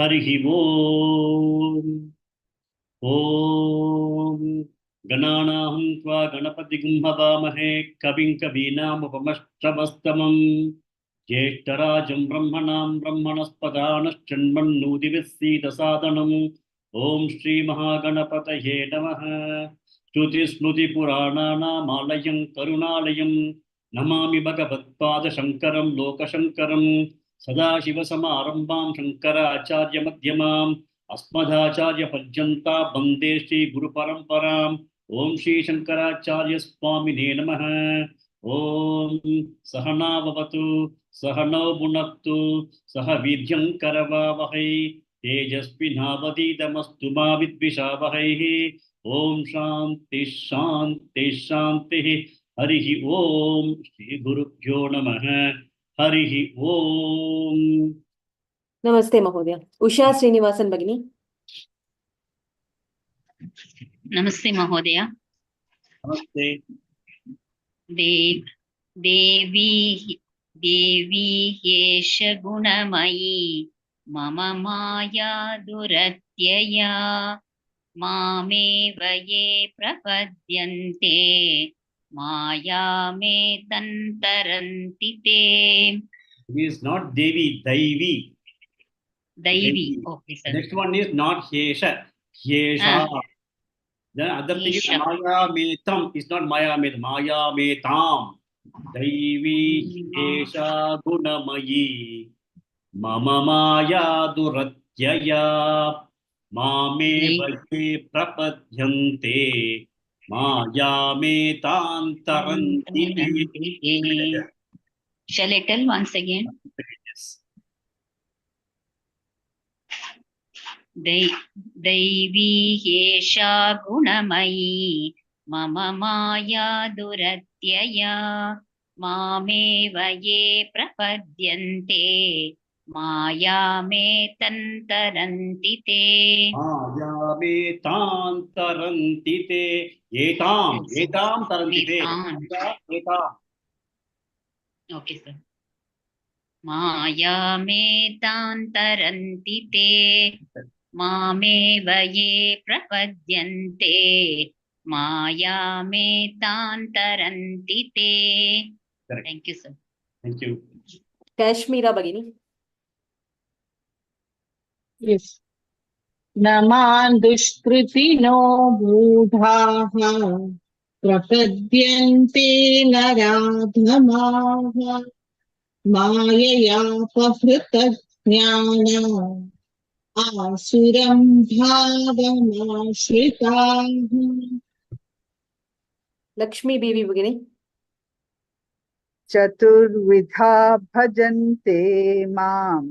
हरिः ओम्। ॐ गणानाहं त्वा गणपतिं हवामहे कविं कवीनामुपमश्रवस्तमं ज्येष्ठराजं ब्रह्मणां ब्रह्मणस्पदानश्चण्मन्नोतिभिः सीदसादनम् ॐ श्रीमहागणपतये नमः। श्रुतिस्मृतिपुराणानामालयं करुणालयं नमामि भगवत्पादशङ्करं लोकशङ्करं सदाशिवसमारम्भां शङ्कराचार्यमध्यमाम् अस्मदाचार्य पर्यन्ता वन्दे श्री गुरु परंपराम्। ओम श्री शंकराचार्य स्वामिने नमः। ओम सहना भवतु सहनौ भुनक्तु सह वीर्यं करवावहै तेजस्विनावधीतमस्तु मा विद्विषावहै। ओम शांति शांति शांति। हरिः ओम श्री गुरुभ्यो नमः। हरिः ओम। नमस्ते महोदय। उषा श्रीनिवासन भगिनी। नमस्ते महोदय। नमस्ते। देवी ह्येष गुणमयी मम माया दुरत्यया मामेव ये प्रपद्यन्ते मायामेतं ते। It is not Devi, Daivi. Daivi. Okay, sir. Next one is not Hesha. Hesha. The other thing is Maya Metam. It's not Maya Met. Maya Metam. Daivi Hesha Gunamayi. Mama Maya Duratyaya. Mame Vaje Prapadyante. Maya Metantaranti. Shall I tell once again? दैवी ह्येषा गुणमयी मम माया दुरत्यया मामेव ये प्रपद्यन्ते मायामेतं तरन्ति ते। मायामेतान्तरन्ति ते। एतां तरन्ति ते। Okay sir. मायामेतान्तरन्ति ते मामेव ये प्रपद्यन्ते मायामेतान्तरन्ति ते। Thank you sir. Thank you. Kashmira भगिनी। यस। नमान् दुष्कृतिनो मूढाः प्रपद्यन्ते नराधमाः माययापहृतज्ञानाः आसुरं भावमाश्रिताः। लक्ष्मी देवी भगिनी। चतुर्विधा भजन्ते मां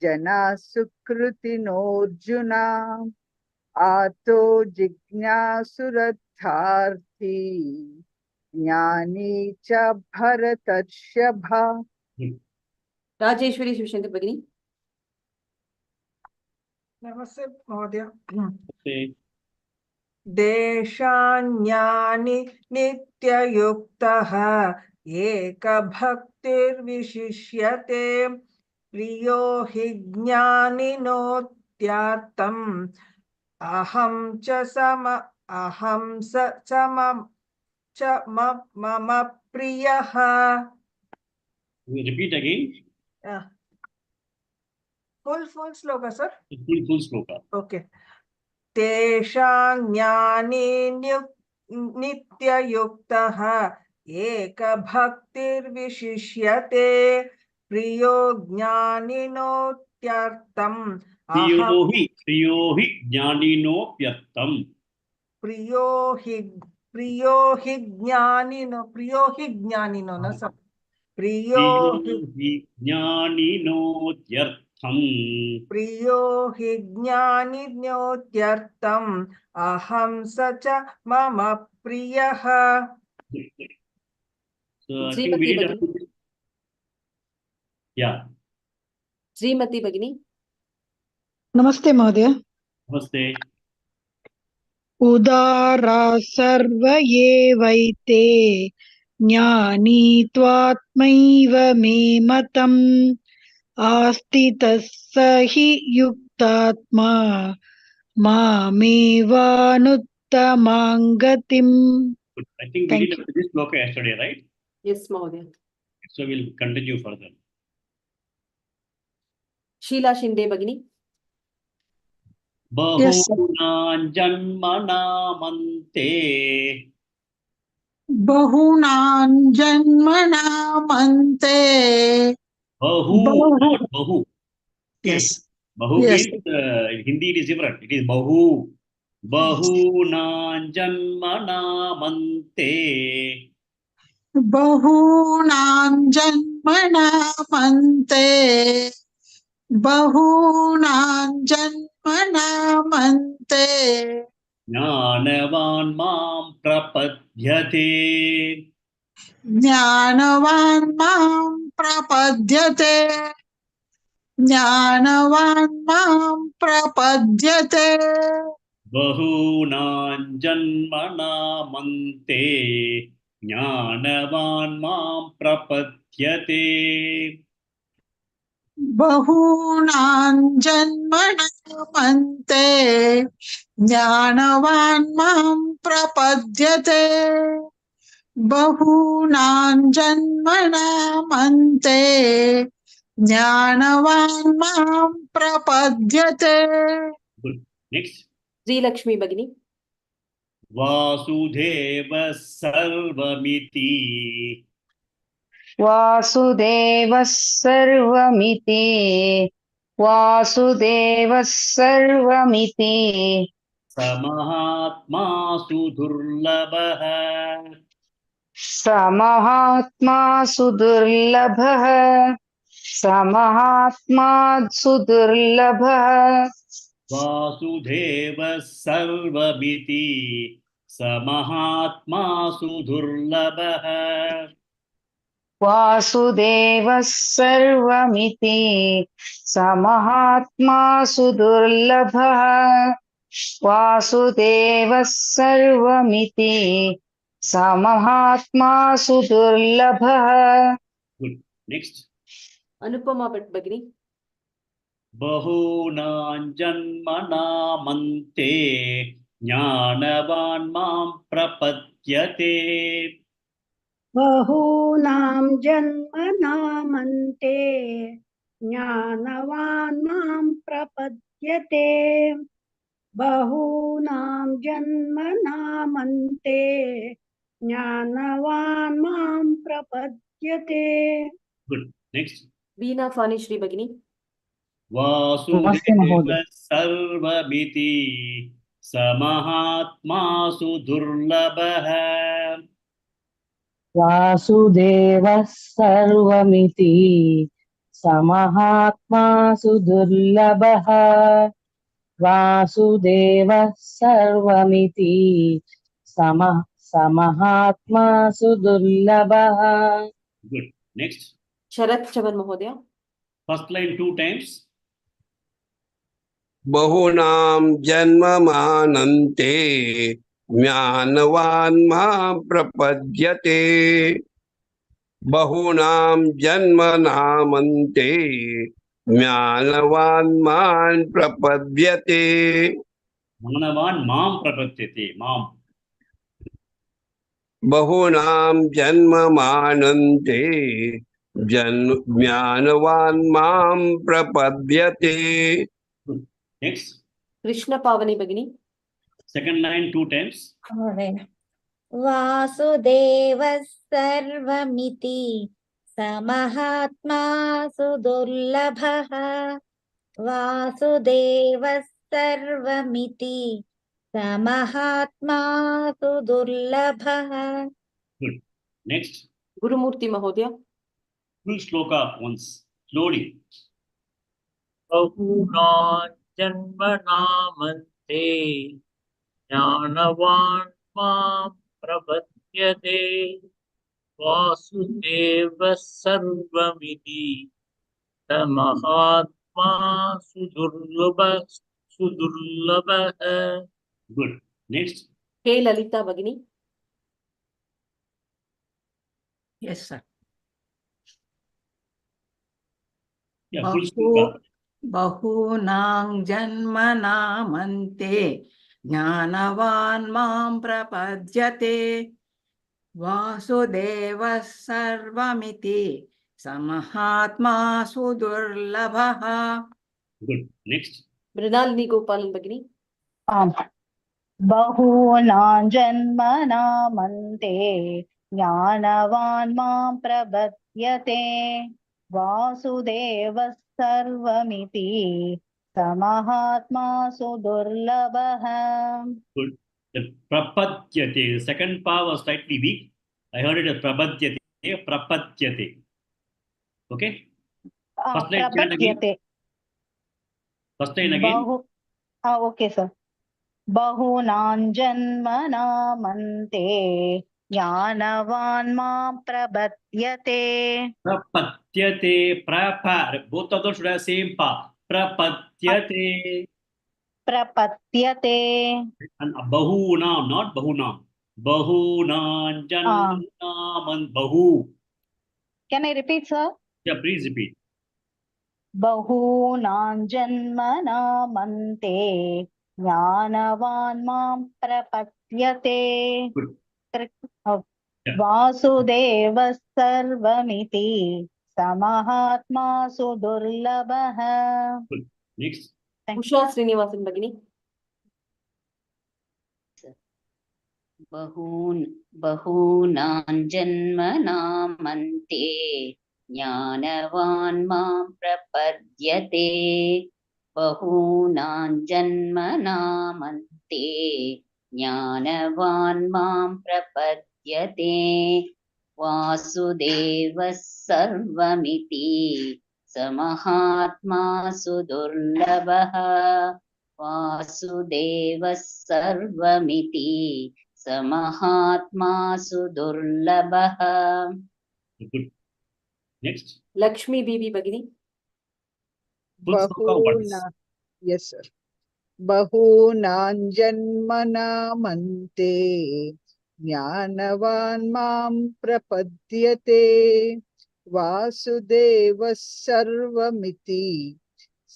जना सुकृतिनोऽर्जुना आतो जिज्ञासुरर्थार्थी ज्ञानी च भरतर्षभा। राजेश्वरी शिवशंकर भगिनी। नमस्ते महोदय। देशान्यानि नित्ययुक्तः एकभक्तिर्विशिष्यते प्रियो हि ज्ञानिनोत्यात्तम् अहं च मम प्रियः। Repeat again. Full sloka, sir. Full sloka. Okay. तेषां ज्ञानी नित्ययुक्तः एकभक्तिर्विशिष्यते प्रियो ज्ञानिनोत्यर्थम् प्रियो हि ज्ञानिनोप्यर्थम्। प्रियो हि ज्ञानिनो न सब प्रियो हि ज्ञानिनोत्यर्थम्। प्रियो हि ज्ञानिनोत्यर्थम् अहं स च मम प्रियः। श्रीमती भगिनी। नमस्ते महोदय। नमस्ते। उदारा सर्व एवैते ज्ञानी त्वात्मैव मे मतम् आस्तितः स हि युक्तात्मा मामेवानुत्तमां गतिम्. Good. I think we Thank did you. this shloka yesterday, right? Yes, Mahodaya. So we'll continue further. Sheila Shinde Bhagini. Yes, sir. Bahunān janmanāmante Bahunān janmanāmante. bahu, not bahu. Okay. Yes. Bahu Yes. means in Hindi it is different. It is bahu. Bahunān janmanāmante. Bahunān janmanāmante. Bahunān janmanāmante. Jnānavān māṁ prapadyate. Jnānavān māṁ prapadyate. Jnānavān māṁ prapadyate. Bahunān janmanāmante. Jnānavān māṁ prapadyate. Bahunān janmanāmante. Jnānavān māṁ prapadyate. Bahunān janmanāmante. Jnānavān māṁ prapadyate. Good. Next. Sri Lakshmi Bhagini. Vasudeva sarvamiti. वासुदेवः सर्वमिति वासुदेवः सर्वमिति Samahatma sudurlabah. समहात्मा सुदुर्लभः समहात्मा सुदुर्लभः Vasudeva sarvamiti. Samahatma sudurlabah. वासुदेवः सर्वमिति समहात्मा सुदुर्लभः वासुदेवः सर्वमिति समहात्मा सुदुर्लभः. Good. Next. Anupama Bhagini. Bahunān janmanāmante. Jnānavān māṁ prapadyate. बहूनां जन्मनामन्ते ज्ञानवान् मां प्रपद्यते बहूनां जन्मनामन्ते ज्ञानवान् मां प्रपद्यते. Good. Next. Veena Fani Shri Bhagini. Vasudeva sarvamiti. Samahatma sudurlabah. वासुदेवः सर्वमिति समहात्मा सुदुर्लभः वासुदेवः सर्वमिति समहात्मा सुदुर्लभः. Good. Next. Sharat Chavan Mahodaya. First line 2 times. बहुनां जन्ममानन्ते ज्ञानवान् मां प्रपद्यते बहुनां जन्मनामन्ते ज्ञानवान् मां प्रपद्यते. Jnānavān māṁ prapadyate. Māṁ. बहुनां जन्ममानन्ते ज्ञानवान् मां प्रपद्यते. Good. Next. Krishna Pavani Bhagini. Second line 2 times. वासुदेवः सर्वमिति समहात्मा सुदुर्लभः वासुदेवः सर्वमिति समहात्मा सुदुर्लभः. Good. Next. Gurumurti Mahodaya. Full shloka once. Slowly. बहूनां जन्मनामन्ते ज्ञानवान् मां प्रपद्यते वासुदेवः सर्वमिति समहात्मा सुदुर्लभः. Good. Next. K Lalita Bhagini. Yes, sir. Yeah, full बहु shloka. बहूनां जन्मनामन्ते ज्ञानवान् मां प्रपद्यते वासुदेवः सर्वमिति समहात्मा सुदुर्लभः. Good. Next. Mrinalini Gopalan Bagini. आम् बहूनां जन्मनामन्ते ज्ञानवान् मां प्रपद्यते वासुदेवः सर्वमिति समहात्मा सुदुर्लभः. Good. The prapadyate. The second pa was slightly weak. I heard it as prapadyate. Prapadyate. Okay. First line chant again. प्रपद्यते First line again. Okay sir बहूनां जन्मनामन्ते ज्ञानवान् मां प्रपद्यते Prapadyate. Prapa. Both of them should have same pa. Prapadyate. प्रपद्यते And bahuna, not bahuna. Bahuna jannaman bahu. Can I repeat sir Yeah, please repeat. बहूनां जन्मनामन्ते ज्ञानवान् मां प्रपद्यते Good. Yeah. वासुदेवः सर्वमिति समहात्मा सुदुर्लभः. Good. Next. Usha Srinivasan Bagini. बहूनां जन्मनामन्ते ज्ञानवान् मां प्रपद्यते बहूनां जन्मनामन्ते ज्ञानवान् मां प्रपद्यते वासुदेवः सर्वमिति समहात्मा सुदुर्लभः वासुदेवः सर्वमिति समहात्मा सुदुर्लभः. Good. Next. Lakshmi Devi Bagini. Full shloka once. Yes, sir. बहूनां जन्मनामन्ते ज्ञानवान् मां प्रपद्यते वासुदेवः सर्वमिति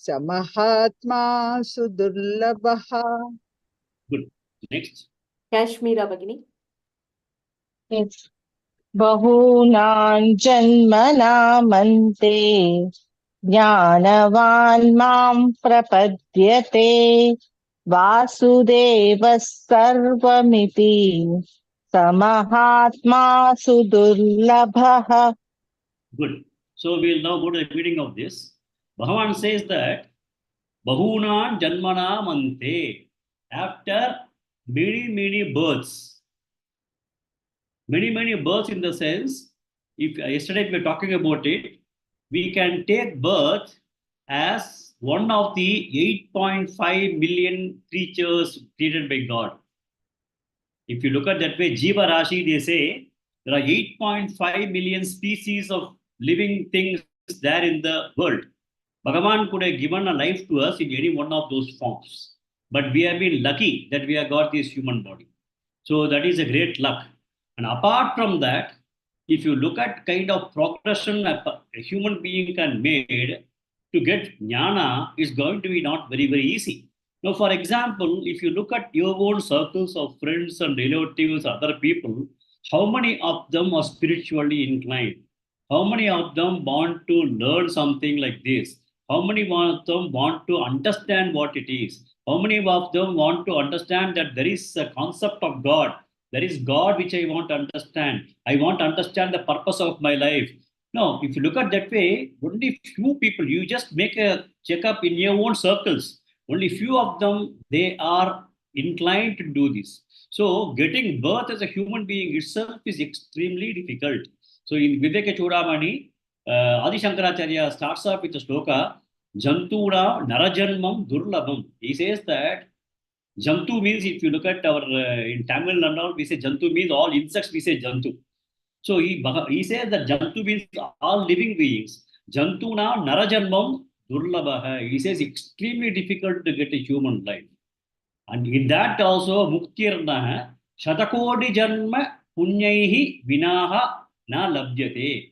समहात्मा सुदुर्लभः. Good. Next. Kashmira Bagini. बहूनां जन्मनामन्ते ज्ञानवान् मां प्रपद्यते वासुदेवः सर्वमिति समहात्मा सुदुर्लभः. Good. So we'll now go to the reading of this. Bhagavan says that Bahuna Janmana Mante, after many births, many births in the sense, if yesterday we were talking about it, we can take birth as one of the 8.5 million creatures created by God. If you look at that way, Jiva Rashi, they say there are 8.5 million species of living things there in the world. Bhagavan could have given a life to us in any one of those forms. But we have been lucky that we have got this human body. So that is a great luck. And apart from that, if you look at kind of progression a human being can make to get jnana, is going to be not very easy. Now, for example, if you look at your own circles of friends and relatives, other people, how many of them are spiritually inclined? How many of them want to learn something like this? How many of them want to understand what it is? How many of them want to understand that there is a concept of God? There is God which I want to understand. I want to understand the purpose of my life. No, if you look at that way, only few people, you just make a checkup in your own circles. Only few of them, they are inclined to do this. So getting birth as a human being itself is extremely difficult. So in Viveka Chudamani, Adi Shankaracharya starts off with a shloka, Jantuna Narajanmam Durlabham. He says that Jantu means, if you look at our, in Tamil and all, we say Jantu means all insects, we say Jantu. So he says that Jantu means all living beings. Jantuna Narajanmam Durlabha. He says extremely difficult to get a human life. And in that also, Muktirnaha, Shatakodi Janma Punyaihi Vinaha Na Labdyate.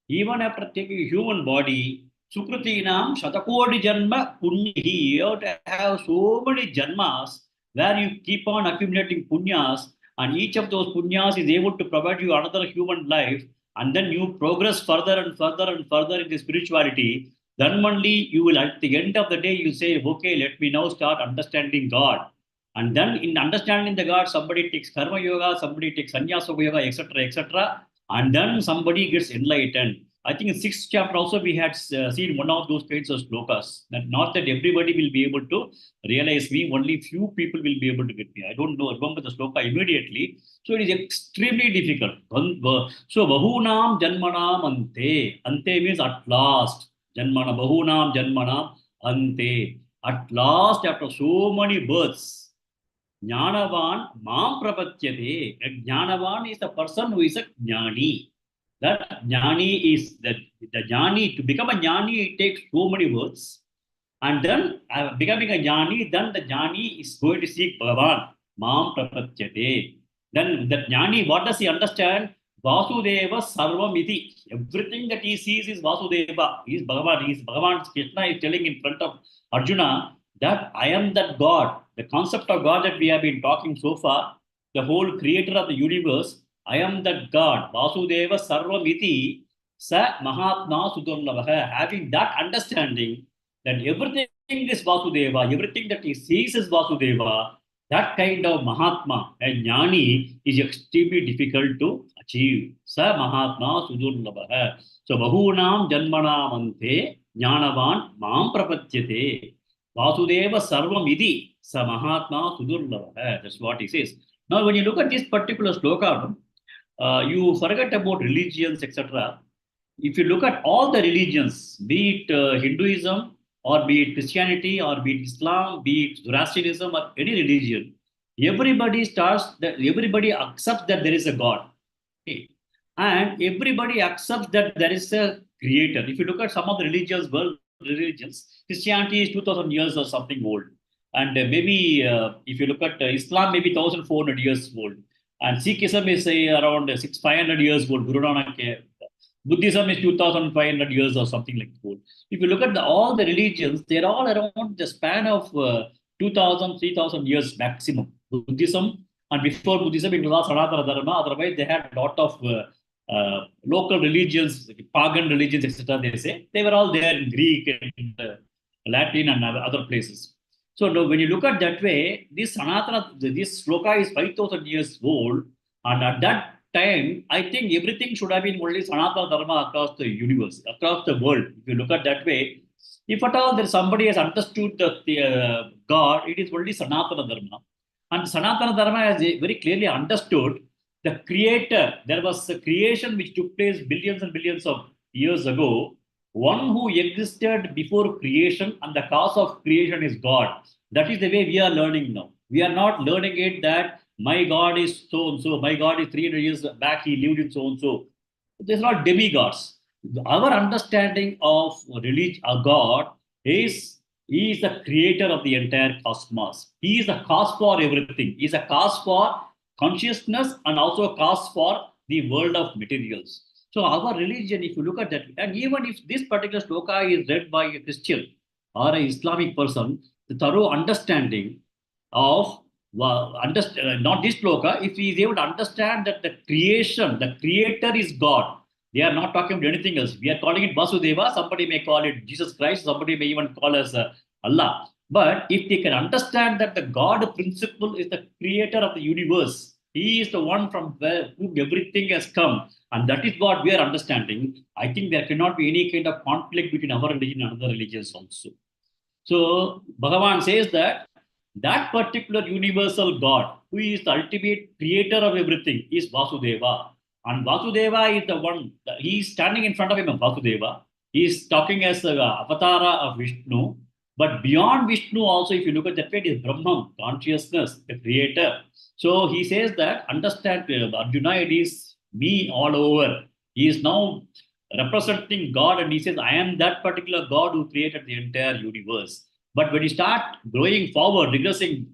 Even after taking a human body, Sukrutinam Shatakodi Janma Punyahi. You have to have so many janmas where you keep on accumulating punyas, and each of those punyas is able to provide you another human life, and then you progress further and further and further in the spirituality. Then only you will, at the end of the day, you say, okay, let me now start understanding God. And then in understanding the God, somebody takes karma yoga, somebody takes sannyasa yoga, etc., etc. And then somebody gets enlightened. I think in 6th chapter also we had seen one of those kinds of shlokas. That not that everybody will be able to realize me, only few people will be able to get me. I don't know, remember the shloka immediately. So it is extremely difficult. So bahunam janmanam ante. Ante means at last. Janmana, bahunam janmanam ante. At last, after so many births, Jnanavan mam prapatyate. A Jnanavan is the person who is a Jnani. That Jnani is the Jnani. To become a Jnani, it takes so many words. And then becoming a Jnani, then the Jnani is going to seek Bhagavan. Mam prapatyate. Then the Jnani, what does he understand? Vasudeva Sarvamiti. Everything that he sees is Vasudeva. He is Bhagavan. He is Bhagavan. Krishna is telling in front of Arjuna that I am that God. The concept of God that we have been talking so far, the whole creator of the universe, I am that God. Vasudeva Sarvamiti Sa Mahatma Sudurlavaha. Having that understanding that everything is Vasudeva, everything that he sees is Vasudeva, that kind of Mahatma, a Jnani, is extremely difficult to achieve. Sa Mahatma Sudurlavaha. So Bahunam Janmanam Ante Jnanavan Mam Prapatyate. Vasudeva Sarvam Idi Sa Mahatma Sudurlavaha. That's what he says. Now, when you look at this particular sloka, you forget about religions, etc. If you look at all the religions, be it Hinduism, or be it Christianity, or be it Islam, be it Zoroastrianism, or any religion, everybody accepts that there is a God. Okay? And everybody accepts that there is a creator. If you look at some of the religions, world religions, Christianity is 2000 years or something old. And maybe if you look at Islam, maybe 1400 years old. And Sikhism is say around 500 years old. Guru Nanak, Buddhism is 2500 years or something like that. If you look at all the religions, they're all around the span of 2000, 3000 years maximum. Buddhism, and before Buddhism, it was Sanatana Dharma. Otherwise, they had a lot of local religions, pagan religions, etc. They say they were all there in Greek and Latin and other places. So now, when you look at that way, this Sanatana, this Shloka is 5000 years old, and at that time, I think everything should have been only Sanatana Dharma across the universe, across the world. If you look at that way, if at all there somebody has understood the God, it is only Sanatana Dharma. And Sanatana Dharma has very clearly understood the creator. There was a creation which took place billions and billions of years ago. One who existed before creation, and the cause of creation is God. That is the way we are learning now. We are not learning it that my God is so and so, my God is 300 years back, he lived in so and so. These are not demigods. Our understanding of religion, God, is he is the creator of the entire cosmos. He is the cause for everything. He is a cause for consciousness and also a cause for the world of materials. So our religion, if you look at that, and even if this particular shloka is read by a Christian or an Islamic person, the thorough understanding of not this shloka, if he is able to understand that the creation, the creator is God. They are not talking about anything else. We are calling it Vasudeva. Somebody may call it Jesus Christ. Somebody may even call us Allah. But if they can understand that the God principle is the creator of the universe, he is the one from where whom everything has come, and that is what we are understanding, I think there cannot be any kind of conflict between our religion and other religions also. So Bhagavan says that that particular universal God, who is the ultimate creator of everything, is Vasudeva. And Vasudeva is the one, he is standing in front of him, Vasudeva. He is talking as the avatara of Vishnu. But beyond Vishnu also, if you look at that way, it is Brahman, consciousness, the creator. So he says that, understand, Arjuna, it is me all over. He is now representing God, and he says, I am that particular God who created the entire universe. But when you start going forward, regressing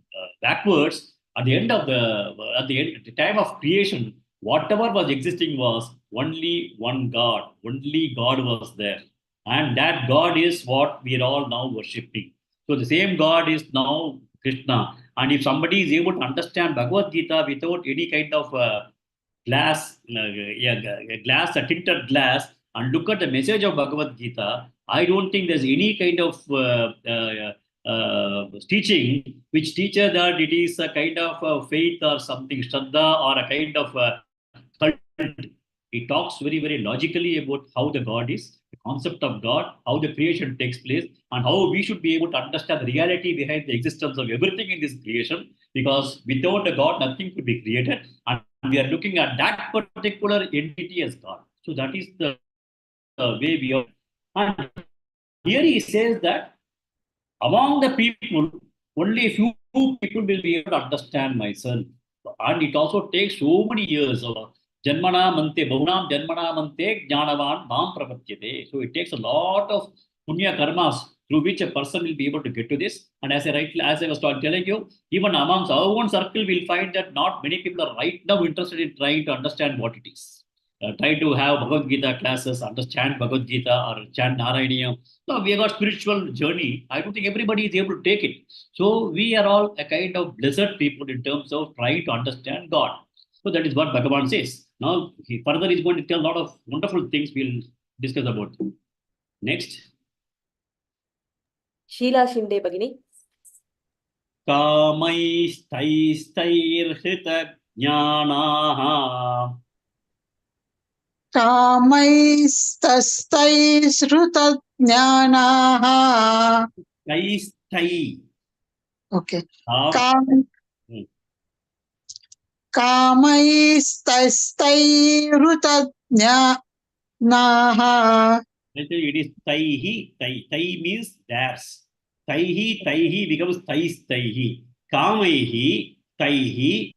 backwards, at the time of creation, whatever was existing was only one God. Only God was there. And that God is what we are all now worshipping. So the same God is now Krishna. And if somebody is able to understand Bhagavad Gita without any kind of glass, glass, a tinted glass, and look at the message of Bhagavad Gita, I don't think there's any kind of teaching which teaches that it is a kind of faith or something, Shraddha, or a kind of cult. It talks very, very logically about how the God is, the concept of God, how the creation takes place, and how we should be able to understand the reality behind the existence of everything in this creation. Because without a God, nothing could be created, and we are looking at that particular entity as God. So that is the way we are. And here he says that among the people, only a few people will be able to understand my son. And it also takes so many years of Janmana Mante, Bahunam Janmana Mante, Jnanavan, Mam Prapatyate. So it takes a lot of punya karmas through which a person will be able to get to this. And as I was telling you, even amongst our own circle, we'll find that not many people are right now interested in trying to understand what it is. Try to have Bhagavad Gita classes, understand Bhagavad Gita or chant Narayana. No, we have got spiritual journey. I don't think everybody is able to take it. So we are all a kind of blessed people in terms of trying to understand God. So that is what Bhagavan says. Now he further is going to tell a lot of wonderful things we'll discuss about. Next. Sheila Shinde Bhagini. Kamaistairhrita jnanaha. कामैस्तस्तैश्रुतज्ञानाः Taistai. Okay Kam. कामैस्तस्तैरुतज्ञानाः It is taihi. Tai means theirs. Taihi becomes taihi. Kamaihi, taihi,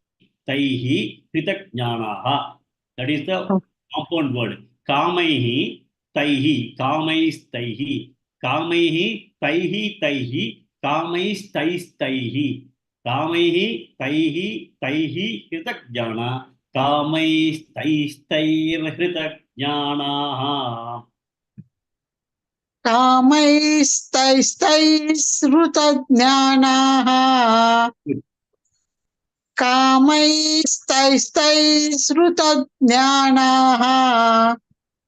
kritakjnanaha. That is the compound word. Kamaihi, taihi, taihi. Kamaihi, taihi, taihi. Kamaihi, taihi, kritakjnana. Kamaistairhritakjnanaha. कामैस्तैस्तैश्रुतज्ञानाः कामैस्तैस्तैश्रुतज्ञानाः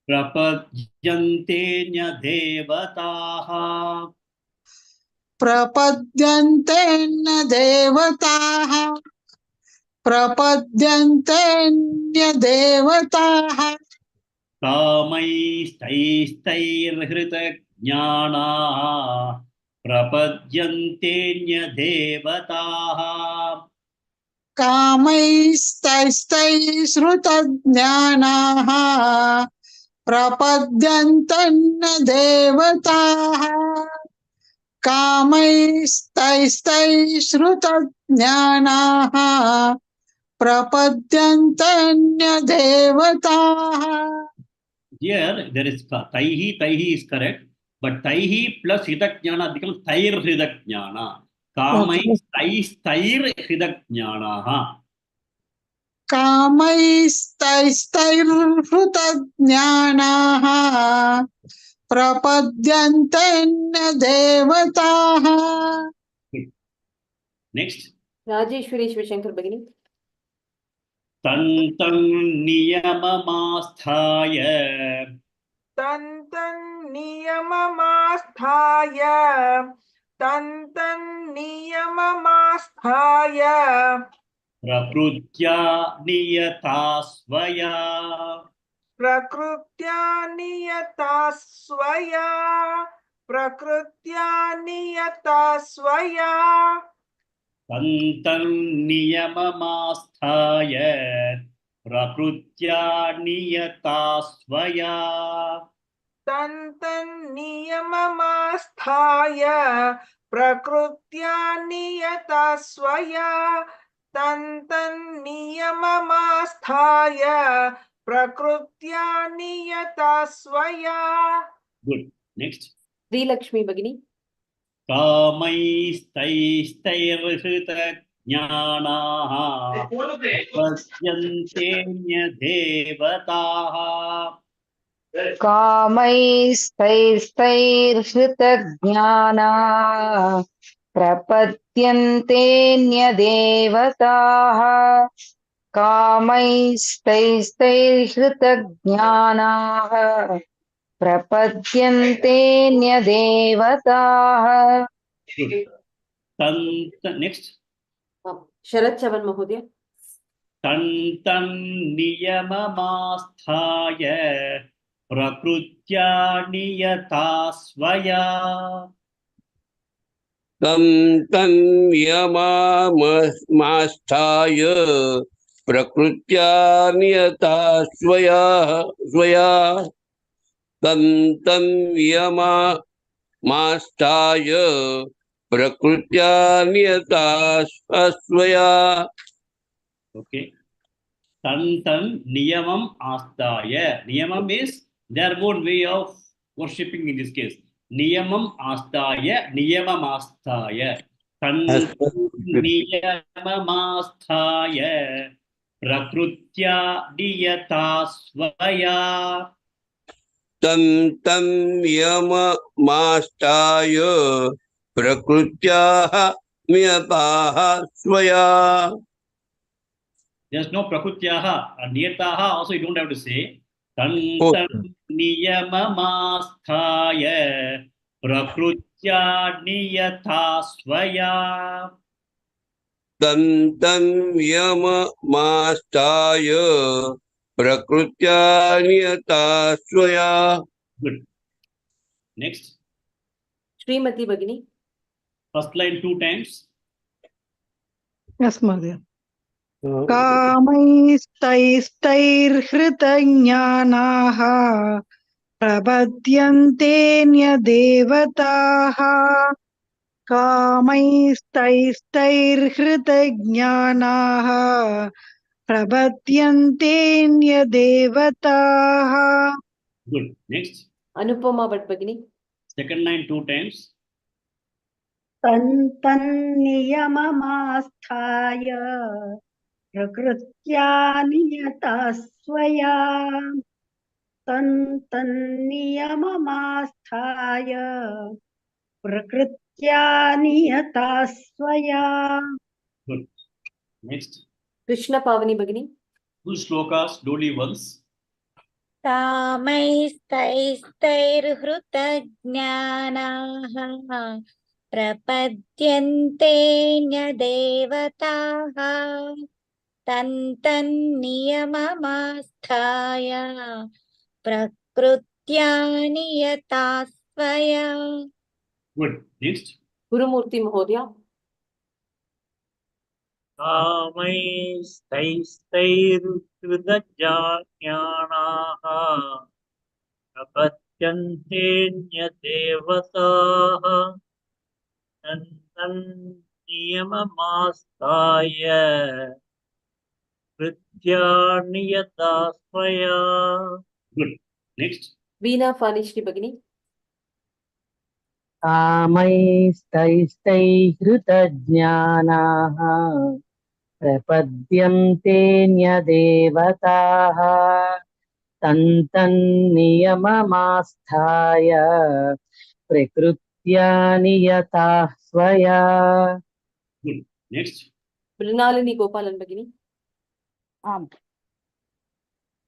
प्रपद्यन्ते न्यदेवताः प्रपद्यन्तेऽन्य देवताः प्रपद्यन्तेऽन्यदेवताः कामैस्तैस्तैर्हृतज्ञानाः प्रपद्यन्तेऽन्यदेवताः कामैस्तैस्तैश्रुतज्ञानाः प्रपद्यन्तन्न देवताः कामैस्तैस्तैश्रुतज्ञानाः प्रपद्यन्तन्य देवताः. Here there is taihi is correct, but taihi plus hridajnana becomes tair hridajnana. Kamaistair hridajnanaha. कामैस्तैस्तैर्हृतज्ञानाः प्रपद्यन्तेऽन्य देवताः. Next. Rajeshwari Shivashankar Bhagini. Tantam niyamamaasthaya. Tantan niyamamaasthaya. Tantan niyamamaasthaya. Prakrutya niyata svaya. Prakrutya niyata svaya. Prakrutya niyata svaya. Tantam niyamamaasthaya. Prakrutya niyata svaya. Tantan niyamamaasthaya. Prakrutya niyata svaya. Tantan niyamamaasthaya. Prakrutya niyata svaya. Good. Next. Sri Lakshmi Bhagini. कामैस्तैस्तैर्हृतज्ञानाः पश्यन्तेऽन्यदेवताः कामैस्तैस्तैर्हृतज्ञाना प्रपद्यन्तेऽन्यदेवताः कामैस्तैस्तैर्हृतज्ञानाः प्रपद्यन्तेऽन्यदेवताः Next. Sharat Chavan Mahodaya. Tantam niyamamaasthaya prakrutya niyata svaya. तं यमास्थाय प्रकृत्या नियता स्वया तं यमास्थाय प्रकृत्या नियता स्वया. Okay. Tantam niyamam asthaya. Niyamam is their own way of worshipping in this case. Niyamam asthaya, niyamam asthaya. Tantam niyamam asthaya. Prakrutya diyata svaya. तं यमास्थाय प्रकृत्या नियता स्वया. There's no prakrutyaha. Niyataha also you don't have to say. Oh. Tantam niyamamasthaya prakrutya niyata svaya. तं यमास्थाय प्रकृत्या नियता स्वया. Good. Next. Srimati Bhagini. First line 2 times. Yes, Mother. कामैस्तैस्तैर्हृतज्ञानाः प्रपद्यन्तेऽन्यदेवताः कामैस्तैस्तैर्हृतज्ञानाः प्रपद्यन्तेऽन्यदेवताः. Good. Next. Anupama Bhatt Bhagini. Second line 2 times. तन्तन्नियममास्थाय प्रकृत्या नियता स्वया तन्तन्नियममास्थाय प्रकृत्या नियता स्वया. Good. Next. Krishna Pavani Bhagini. Full shloka slowly once. कामैस्तैस्तैर्हृतज्ञानाः प्रपद्यन्तेऽन्यदेवताः तन्तन्नियममास्थाय प्रकृत्या नियता स्वया. Good. Next. Gurumurthy Mahodaya. कामैस्तैस्तैर्हृतज्ञानाः प्रपद्यन्तेऽन्यदेवताः तन्नियममास्थाय कृत्या नियता स्वया. Good. Next. Veena Fanishri Bhagini. कामैस्तैस्तैर्हृतज्ञानाः प्रपद्यन्तेऽन्यदेवताः तन्तन्नियममास्थाय प्रकृत्या नियता स्वया. Good. Next. Mrinalini Gopalan Bhagini. आम्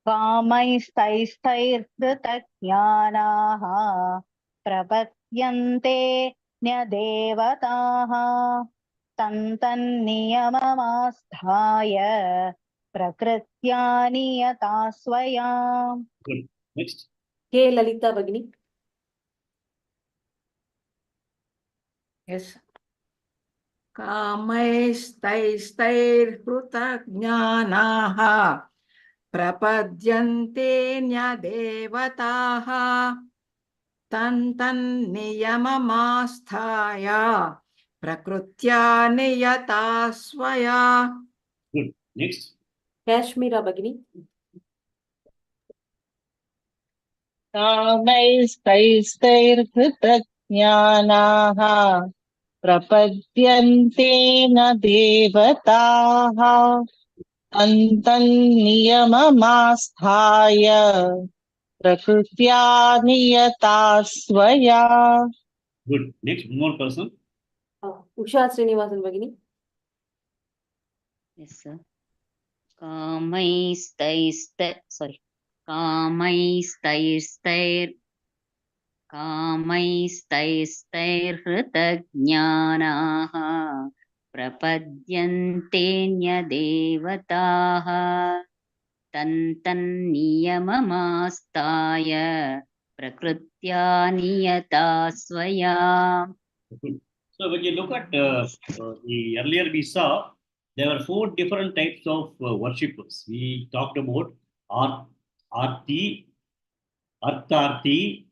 कामैस्तैस्तैर्हृतज्ञानाः प्रपद्यन्ते न्यदेवताः तन्तन्नियममास्थाय प्रकृत्या नियता स्वया. Good. Next. K. Lalita Bhagini. Yes. कामैस्तैस्तैर्हृतज्ञानाः प्रपद्यन्तेऽन्यदेवताः तन्तन्नियममास्थाय प्रकृत्या नियता स्वया. Good. Next. Kashmira Bhagini. कामैस्तैस्तैर्हृतज्ञानाः प्रपद्यन्ते न देवताः तन्तन्नियममास्थाय प्रकृत्या नियता स्वया. Good. Next, one more person. Usha Srinivasan Bhagini. Yes, sir. कामैस्तैर्हृतज्ञानाः प्रपद्यन्तेऽन्यदेवताः तन्तन्नियममास्ताय प्रकृत्या नियता स्वया. Good. So when you look at the earlier we saw there were 4 different types of worshippers. We talked about Arti, Artharti,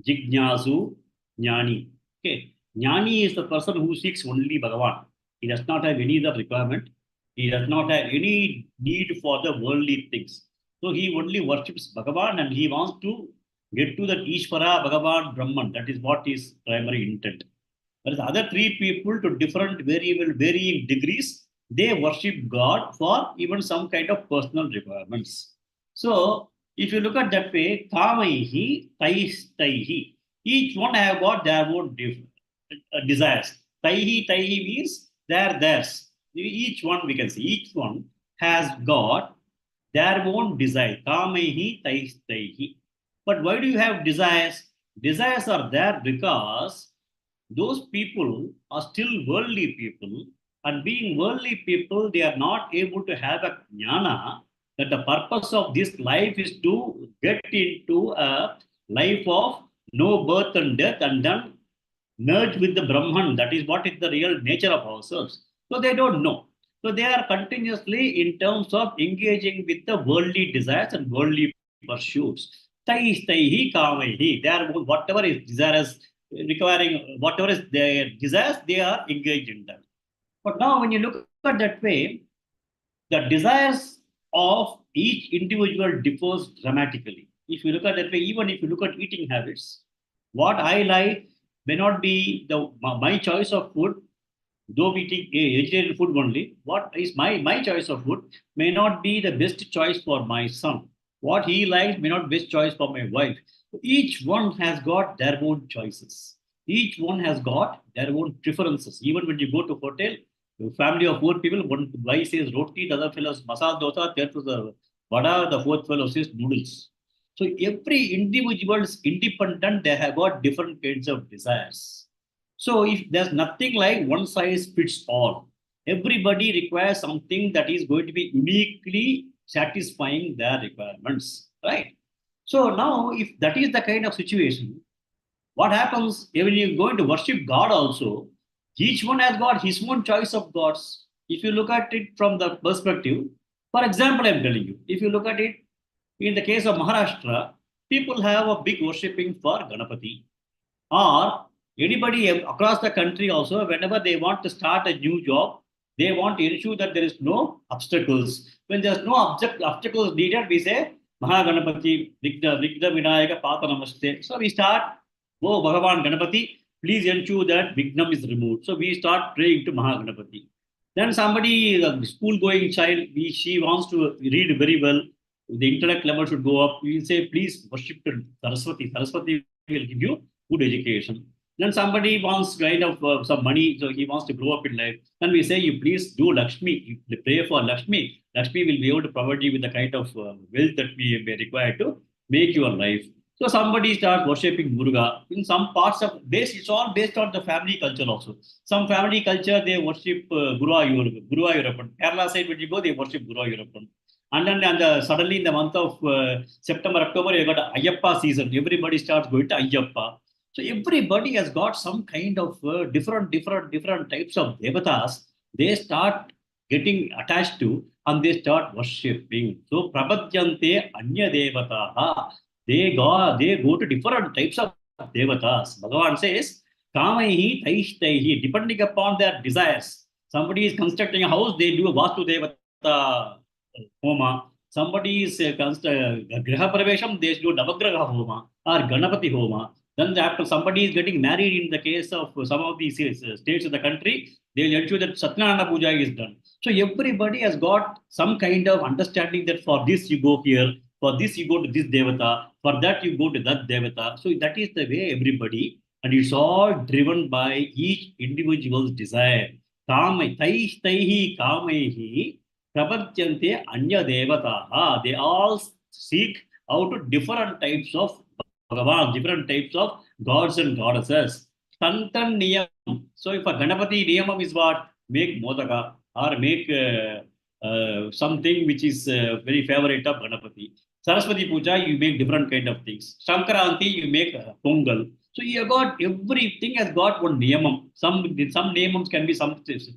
Jignasu, Jnani. Okay. Jnani is the person who seeks only Bhagavan. He does not have any other requirement. He does not have any need for the worldly things. So he only worships Bhagavan and he wants to get to that Ishvara, Bhagavan, Brahman. That is what his primary intent. Whereas the other 3 people to different varying degrees, they worship God for even some kind of personal requirements. So if you look at that way, Kamaihi, Taihi, each one have got their own desires. Taihi means they're theirs. Each one we can see, each one has got their own desire. Kamaihi, Taihi. But why do you have desires? Desires are there because those people are still worldly people, and being worldly people, they are not able to have a jnana that the purpose of this life is to get into a life of no birth and death and then merge with the Brahman. That is what is the real nature of ourselves. So they don't know. So they are continuously in terms of engaging with the worldly desires and worldly pursuits. Taihi kamaihi. They are whatever is desirous, requiring whatever is their desires, they are engaged in that. But now when you look at that way, the desires of each individual differs dramatically. If you look at that way, even if you look at eating habits, what I like may not be my choice of food, though we take vegetarian food only. What is my choice of food may not be the best choice for my son. What he likes may not be best choice for my wife. Each one has got their own choices. Each one has got their own preferences. Even when you go to hotel, a family of 4 people, one guy says roti, the other fellow says masala dosa, third fellow vada, the fourth fellow says noodles. So every individual is independent. They have got different kinds of desires. So if there's nothing like one size fits all, everybody requires something that is going to be uniquely satisfying their requirements, right? So now, if that is the kind of situation, what happens when you're going to worship God also, each one has got his own choice of gods. If you look at it from the perspective, for example, I'm telling you, if you look at it, in the case of Maharashtra, people have a big worshipping for Ganapati. Or anybody across the country also, whenever they want to start a new job, they want to ensure that there is no obstacles. When there's no obstacles needed, we say, Mahaganapati, Vigna Vinayaka Pata Namaste. So we start, oh Bhagavan Ganapati, please ensure that Vignam is removed. So we start praying to Mahaganapati. Then somebody, a school-going child, she wants to read very well. The intellect level should go up. We will say, please worship to Saraswati. Saraswati will give you good education. Then somebody wants kind of some money, so he wants to grow up in life. Then we say, you please do Lakshmi. You pray for Lakshmi. Lakshmi will be able to provide you with the kind of wealth that we require to make your life. So somebody starts worshipping Muruga. In some parts of this, it's all based on the family culture also. Some family culture, they worship Guru Ayurappan. Kerala side, when you go, they worship Guru Ayurappan. And then suddenly in the month of September, October, you got Ayyappa season. Everybody starts going to Ayyappa. So everybody has got some kind of different types of devatas. They start getting attached to and they start worshipping. So Prabhadyante Anya Devataha. They go to different types of devatas. Bhagavan says, Kamaihi Taishtaihi, depending upon their desires. Somebody is constructing a house, they do a Vastu Devata Homa. Somebody is Griha Pravesham, they do Navagraha Homa or Ganapati Homa. Then after somebody is getting married, in the case of some of these states of the country, they will ensure that Satyanarayana Puja is done. So everybody has got some kind of understanding that for this you go here, For this, you go to this devata. For that, you go to that devata. So that is the way everybody, and it's all driven by each individual's desire. Taihi kamaihi prabhatyante anya devataha. They all seek out different types of Bhagavan, different types of gods and goddesses. Tantan niyam. So if a Ganapati niyamam is what? Make modaka or make something which is very favorite of Ganapati. Saraswati Puja, you make different kind of things. Shankaranti, you make Pongal. So you have got everything has got one niyamam. Some niyamams can be some places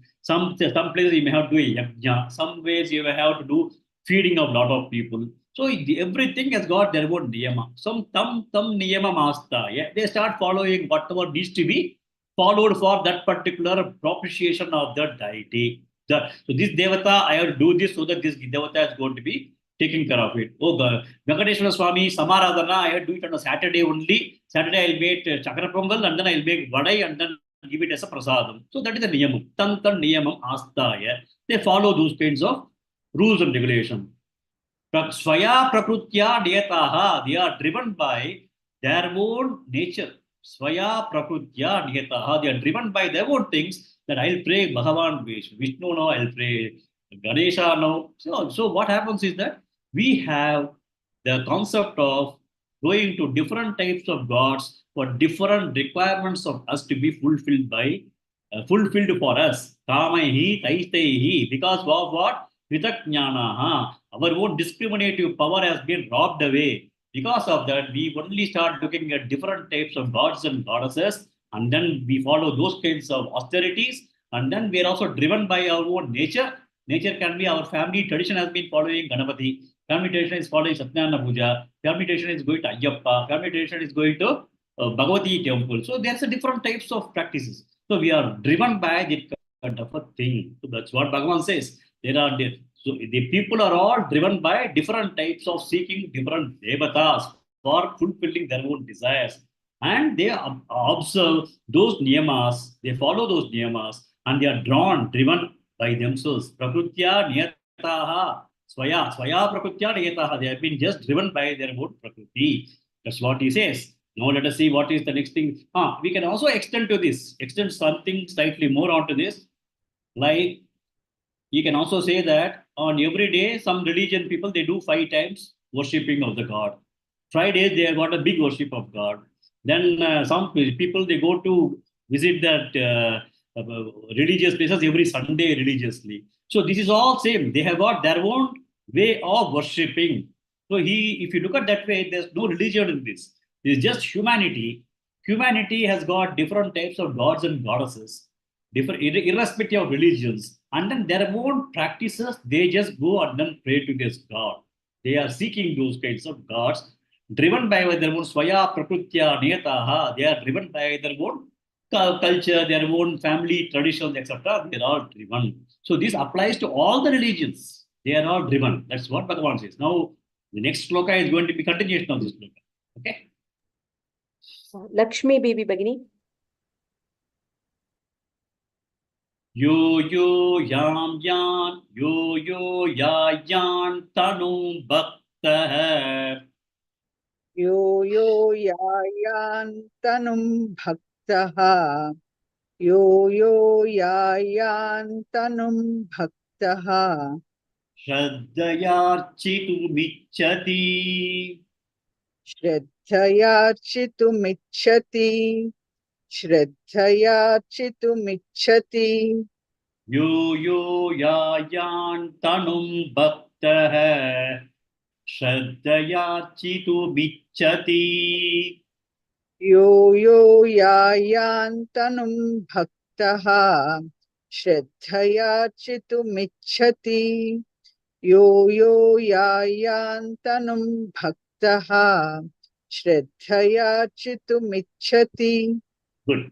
you may have to do a yajna. Some ways you may have to do feeding of lot of people. So everything has got their own niyama. Some tam niyama masta. Yeah, they start following whatever needs to be followed for that particular propitiation of the deity. So this devata, I have to do this so that this devata is going to be taking care of it. Oh, the Venkateshwara Swami Samaradhana, I have to do it on a Saturday only. Saturday I'll make Chakra Pongal and then I'll make Vadai and then give it as a prasadam. So that is the niyamam. Tantan niyamam astaya. They follow those kinds of rules and regulations. Swaya prakrutya niyataha. They are driven by their own nature. Swaya prakrutya niyataha. They are driven by their own things, that I'll pray Bhagavan Vishnu now, I'll pray Ganesha now. So what happens is that we have the concept of going to different types of gods for different requirements of us to be fulfilled for us. Kamaihi, taistaihi. Because of what? Vitaknyanaha. Our own discriminative power has been robbed away. Because of that, we only start looking at different types of gods and goddesses, and then we follow those kinds of austerities, and then we are also driven by our own nature. Nature can be our family tradition has been following Ganapati. Family tradition is following Satyanarayana Puja. Family tradition is going to Ayyappa. Family tradition is going to Bhagavati temple. So there's a different types of practices. So we are driven by that kind of a thing. So that's what Bhagavan says. So the people are all driven by different types of seeking different devatas for fulfilling their own desires. And they observe those niyamas, they follow those niyamas, and they are driven by themselves. Prakrutya niyataha, swaya prakrutya niyataha. They have been just driven by their own prakriti. That's what he says. Now let us see what is the next thing. We can also extend something slightly more onto this. Like, you can also say that on every day, some religion people, they do 5 times worshipping of the God. Fridays, they have got a big worship of God. Then some people, they go to visit that religious places every Sunday religiously. So this is all same. They have got their own way of worshipping. So if you look at that way, there's no religion in this. It's just humanity. Humanity has got different types of gods and goddesses, irrespective of religions. And then their own practices, they just go and then pray to this God. They are seeking those kinds of gods, driven by their own swaya prakrutya niyataha. They are driven by their own culture, their own family traditions, etc. They are all driven. So this applies to all the religions. They are all driven. That's what Bhagavan says. Now, the next shloka is going to be continuation of this shloka. Okay? Lakshmi Baby Bagini. Yo yam yan, yo ya yan tanum bhakta hai. Yo yayan tanum bhaktaha. Yo yayan tanum bhaktaha. Shraddhayarchitumichati. Shraddhayarchitumichati. Shraddhayarchitumichati. Yo yayan tanum bhakta hai. Shraddhayarchitumichati. Yo yayan tanum bhaktaha. Shraddhayarchitumichati. Yo yayan tanum bhaktaha. Shraddhayarchitumichati. Good.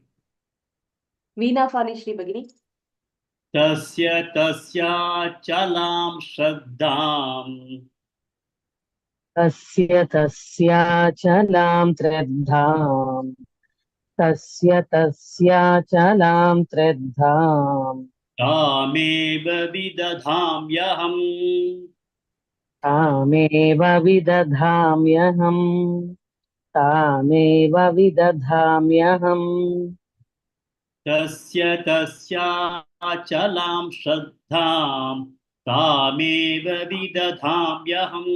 Veena Falishri Bagini. Tasya chalam shraddham. Tasya chalam treddham. Tasya chalam treddham. Tameva vidadhamyaham. तामेव विदधाम्यहम् तामेव विदधाम्यहम् तस्य तस्याचलां श्रद्धां तामेव विदधाम्यहम्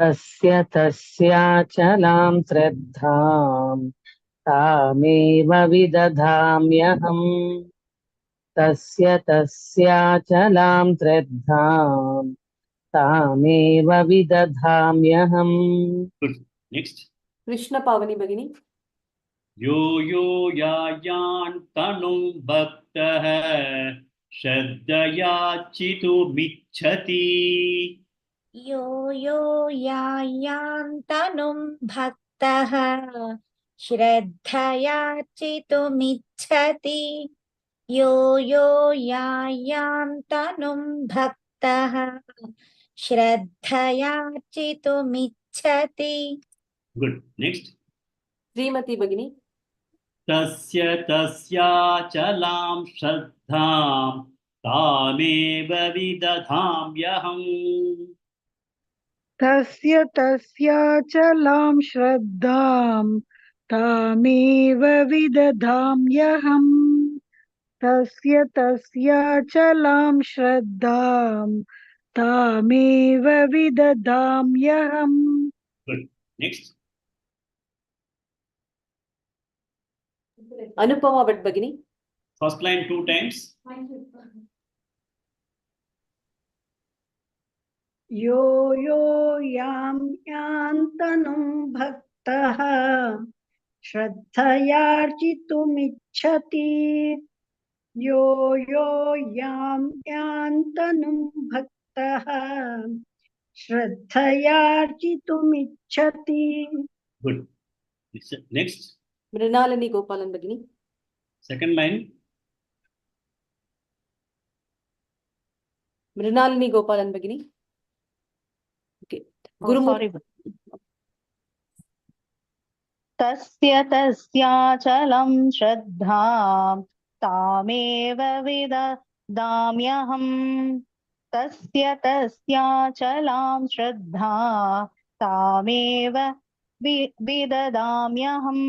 तस्य तस्याचलां श्रद्धां तामेव विदधाम्यहम् तस्य तस्याचलां श्रद्धां तामेव विदधाम्यहम् Good. Next. कृष्ण पावनी भगिनी यो यो यायान्तनुं भक्तः श्रद्धयाचितुमिच्छति यो यो यायान्तनुं भक्तः श्रद्धयार्चितुमिच्छति यो यो यायान्तनुं भक्तः श्रद्धयार्चितुमिच्छति Good. Next. श्रीमती भगिनी तस्य तस्याचलां श्रद्धां तामेव विदधाम्यहम् तस्य तस्याचलां श्रद्धां तामेव विदधाम्यहम् तस्य तस्याचलां श्रद्धां तामेव विदधाम्यहम् Good. Next. अनुपमा भट्ट भगिनी First line 2 times. यो यो यान्तनुं भक्तः श्रद्धयार्चितुमिच्छति यो यो यान्तनुं भक्तः श्रद्धयार्चितुमिच्छति Good. Next. मृणालिनी गोपालन भगिनी Second line. मृणालिनी गोपालन भगिनी ओके sorry. तस्य तस्याचलं श्रद्धां तामेव विदधाम्यहम् तस्य तस्याचलां श्रद्धा तामेव विदधाम्यहम्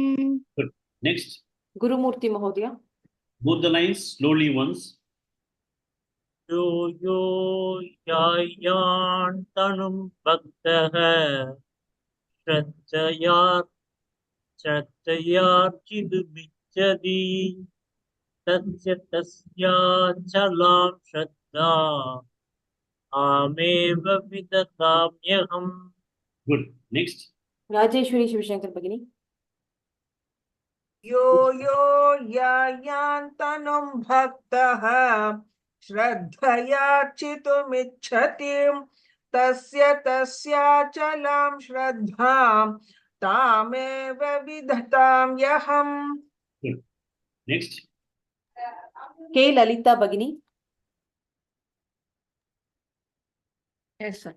Good. Next. गुरुमूर्ति महोदय Both the lines slowly once. यो यो यायान्तनुं भक्तः श्रद्धयार्चितुमिच्छति तस्य तस्याचलां श्रद्धा तामेव विदधाम्यहम् Good. Next. राजेश्वरी शिवशंकर भगिनी यो यो यायान्तनुं भक्तः श्रद्धयार्चितुमिच्छति तस्य तस्याचलां श्रद्धां तामेव विदधाम्यहम् Good. Next. के ललिता भगिनी Yes, sir.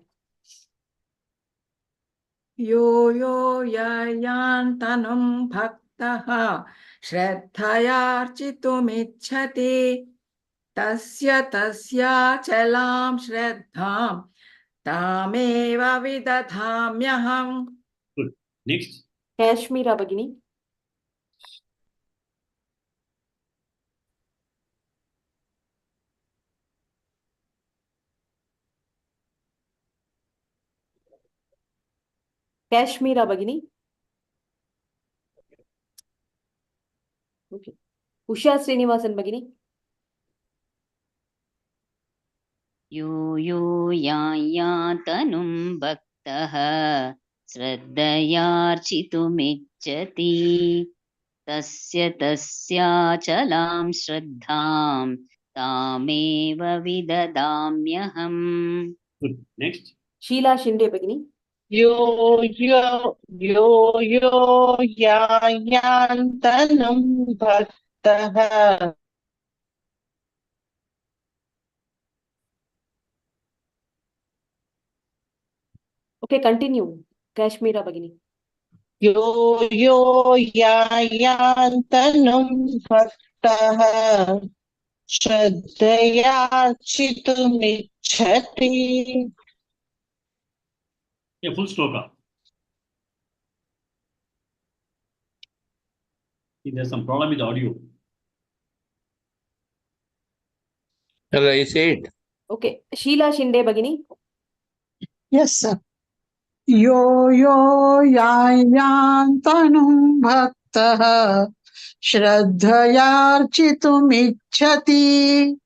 यो यो यायान्तनुं भक्तः श्रद्धयार्चितुमिच्छति तस्य तस्याचलां श्रद्धां तामेव विदधाम्यहम् Good. Next. काश्मीरा भगिनी काश्मीरा भगिनी ओके उषा श्रीनिवासन भगिनी यो यो यायान्तनुं भक्तः श्रद्धयार्चितुमिच्छति तस्य तस्याचलां श्रद्धां तामेव विदधाम्यहम् Good. Next. शीला शिंदे भगिनी यो यो यायान्तनुं भक्तः ओके कंटिन्यू काश्मीरा भगिनी यो यायान्तनुं भक्तः श्रद्धयार्चितुमिच्छति Yeah, full shloka. See, there's some problem with the audio. Shall I say it? Okay. Sheila Shinde Bhagini. Yes, sir. Yo yo yayantanum bhaktah shraddhayarchitumichhati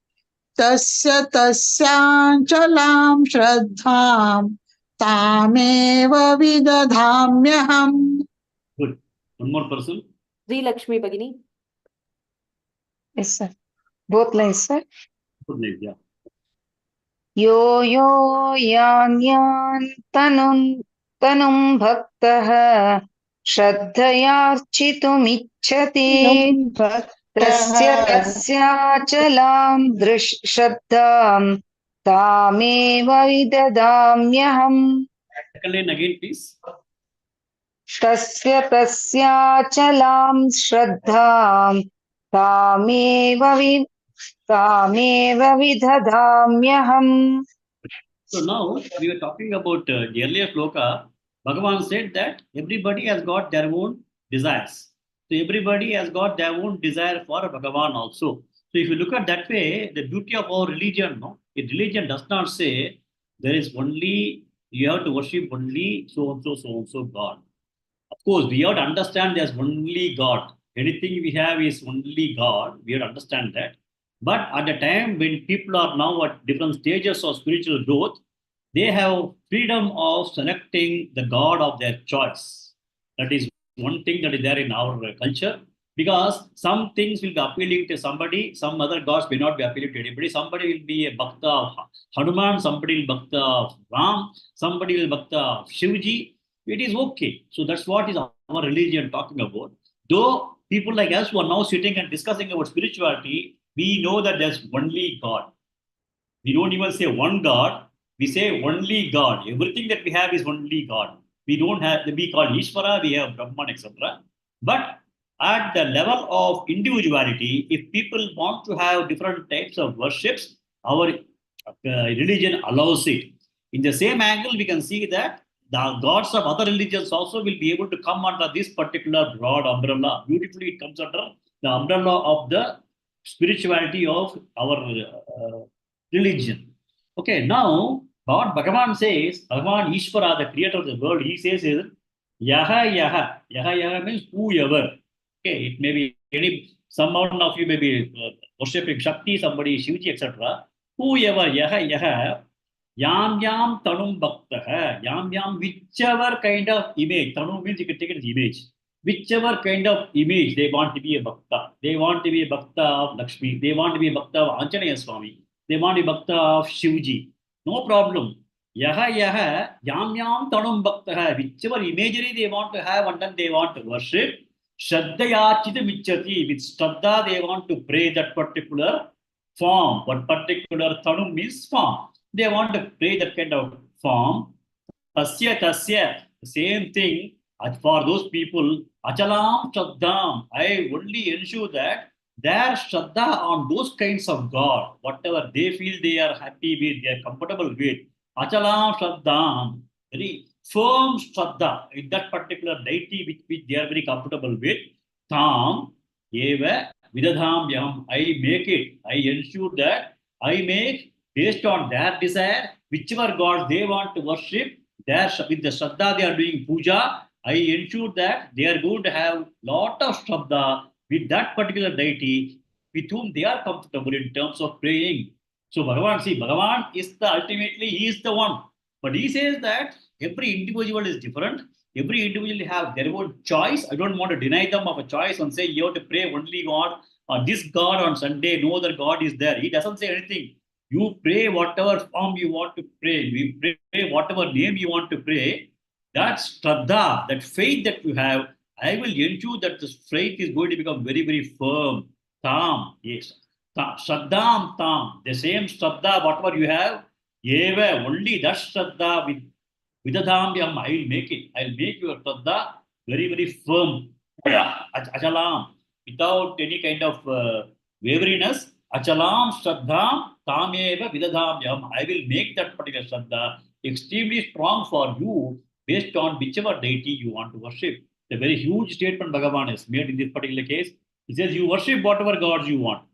tasya tasyanchalam shraddham tameva vidadhamyaham. Good. One more person. Sri Lakshmi Bhagini. Yes, sir. Both lines, sir. Good name, yeah. Yo yo yan tanum bhaktah shraddhayarchitumichhati tasya tasyachalam shraddham tameva vidadamyaham. Second line again, please. Tasya tasyachalam shraddham tameva vidadamyaham. So now we were talking about the earlier shloka. Bhagavan said that everybody has got their own desires. So everybody has got their own desire for Bhagavan also. So if you look at that way, the beauty of our religion, no, a religion does not say there is only, you have to worship only so and so God. Of course, we have to understand there's only God. Anything we have is only God. We have to understand that. But at the time when people are now at different stages of spiritual growth, they have freedom of selecting the God of their choice. That is one thing that is there in our culture. Because some things will be appealing to somebody, some other gods may not be appealing to anybody. Somebody will be a bhakta of Hanuman, somebody will be bhakta of Ram, somebody will be bhakta of Shivji. It is okay. So that's what is our religion talking about. Though people like us who are now sitting and discussing about spirituality, we know that there's only God. We don't even say one God, we say only God. Everything that we have is only God. We don't have, we call Ishvara, we have Brahman, etc. But at the level of individuality, if people want to have different types of worships, our religion allows it. In the same angle, we can see that the gods of other religions also will be able to come under this particular broad umbrella. Beautifully, it comes under the umbrella of the spirituality of our religion. Okay, now what Bhagavan says, Bhagavan Ishvara, the creator of the world, he says is Yaha Yaha. Yaha Yaha means whoever. Okay, it may be any, some amount of you may be worshipping Shakti, somebody Shivji, etc. Whoever Yaha Yaha. Yam yam tanum bhaktaha, yam yam, whichever kind of image, tanum means you can take it as image, whichever kind of image they want to be a bhakta. They want to be a bhakta of Lakshmi, they want to be a bhakta of Anjaneya Swami, they want to be a bhakta of Shivji. No problem. Yaha yaha, yam yam tanum bhaktaha, whichever imagery they want to have and then they want to worship, Shraddhaya Chidamichati, with Shraddha they want to pray that particular form. What particular tanum means form. They want to play that kind of form. Tasya, same thing for those people. Achalam Shraddham. I only ensure that their Shraddha on those kinds of God, whatever they feel they are happy with, they are comfortable with. Achalam Shraddham. Very firm Shraddha in that particular deity which they are very comfortable with. Tam Eva Vidadhamyam. I make it. I ensure that I make based on their desire, whichever gods they want to worship, with the Shraddha they are doing puja, I ensure that they are going to have lot of Shraddha with that particular deity with whom they are comfortable in terms of praying. So Bhagavan is the ultimately, he is the one. But he says that every individual is different. Every individual have their own choice. I don't want to deny them of a choice and say you have to pray only God or this God on Sunday, no other God is there. He doesn't say anything. You pray whatever form you want to pray. You pray whatever name you want to pray. That's Shraddha, that faith that you have. I will ensure that this faith is going to become very, very firm. Tam, yes. Shraddham Tam, the same Shraddha, whatever you have, Eva, only that Shraddha with Vidadhamyam, I will make it. I'll make your Shraddha very, very firm. Achalam, without any kind of wariness. Achalam Shraddham Tameva Vidadhamyam. I will make that particular Shraddha extremely strong for you based on whichever deity you want to worship. The very huge statement Bhagavan has made in this particular case. He says, you worship whatever gods you want.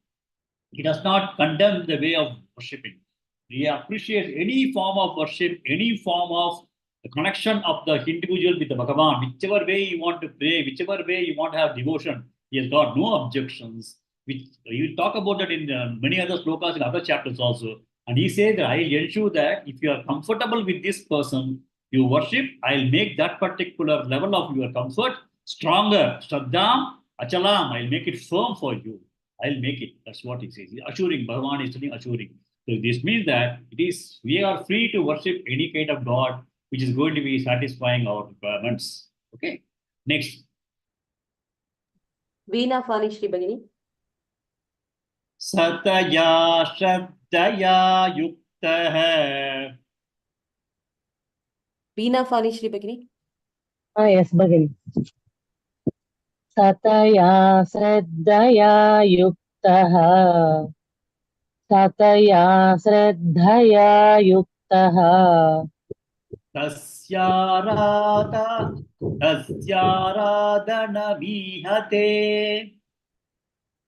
He does not condemn the way of worshipping. He appreciates any form of worship, any form of the connection of the individual with the Bhagavan, whichever way you want to pray, whichever way you want to have devotion. He has got no objections. Which he will talk about that in many other slokas in other chapters also. And he says that I'll ensure that if you are comfortable with this person, you worship, I'll make that particular level of your comfort stronger. Shraddham, achalam, I'll make it firm for you. I'll make it. That's what he says. He's assuring. Bhagavan is telling assuring. So this means that we are free to worship any kind of God which is going to be satisfying our requirements. Okay. Next. Veena Fanishri Bhagini. Sataya Shraddhaya Yuktah. Veena Fanishri Bhagini. Yes, Bhagini. Sataya Shraddhaya Yuktah. Sataya Shraddhaya Yuktah. Tasyaradhanamihate.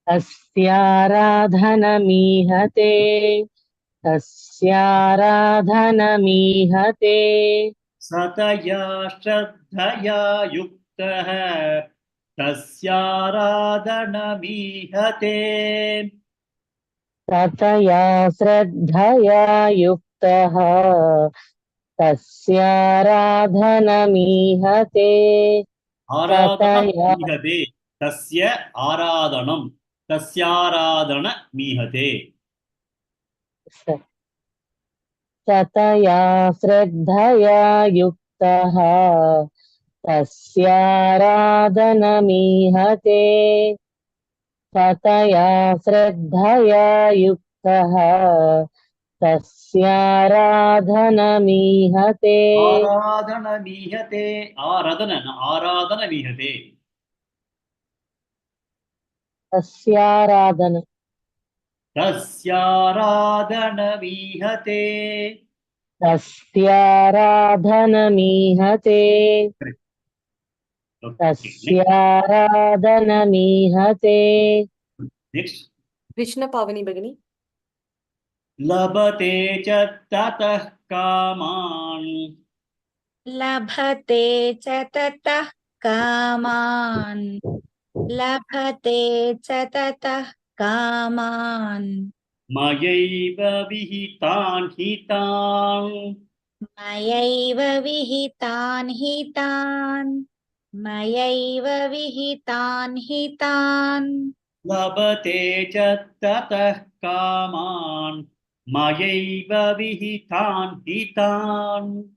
Tasyaradhanamihate. Tasyaradhanamihate. Sataya Shraddhaya Yuktah. Tasyaradhanamihate. Sataya Shraddhaya Yuktah. Tasyaradhanamihate. Aradhanam mihate. Tasya aradhanam. Tasyaradhana mihate. Sataya Shraddhaya Yuktah. Tasyaradhanamihate. Sataya Shraddhaya Yuktah. Tasyaradhanamihate. Aradhana mihate. Aradhana mihate. Tasyaradhana. Tasyaradhana mihate. Tasyaradhanamihate. Tasyaradhanamihate. Next. Krishna Pavani Bhagini. Labate cha tatah kaman. Labhate cha tatah kaman. Labhate cha tatah kaman. Mayaiva vihitan hitan. Mayaiva vihitan hitan. Mayaiva vihitan hitan. Labate cha tatah kaman. Mayaiva vihitan hitan.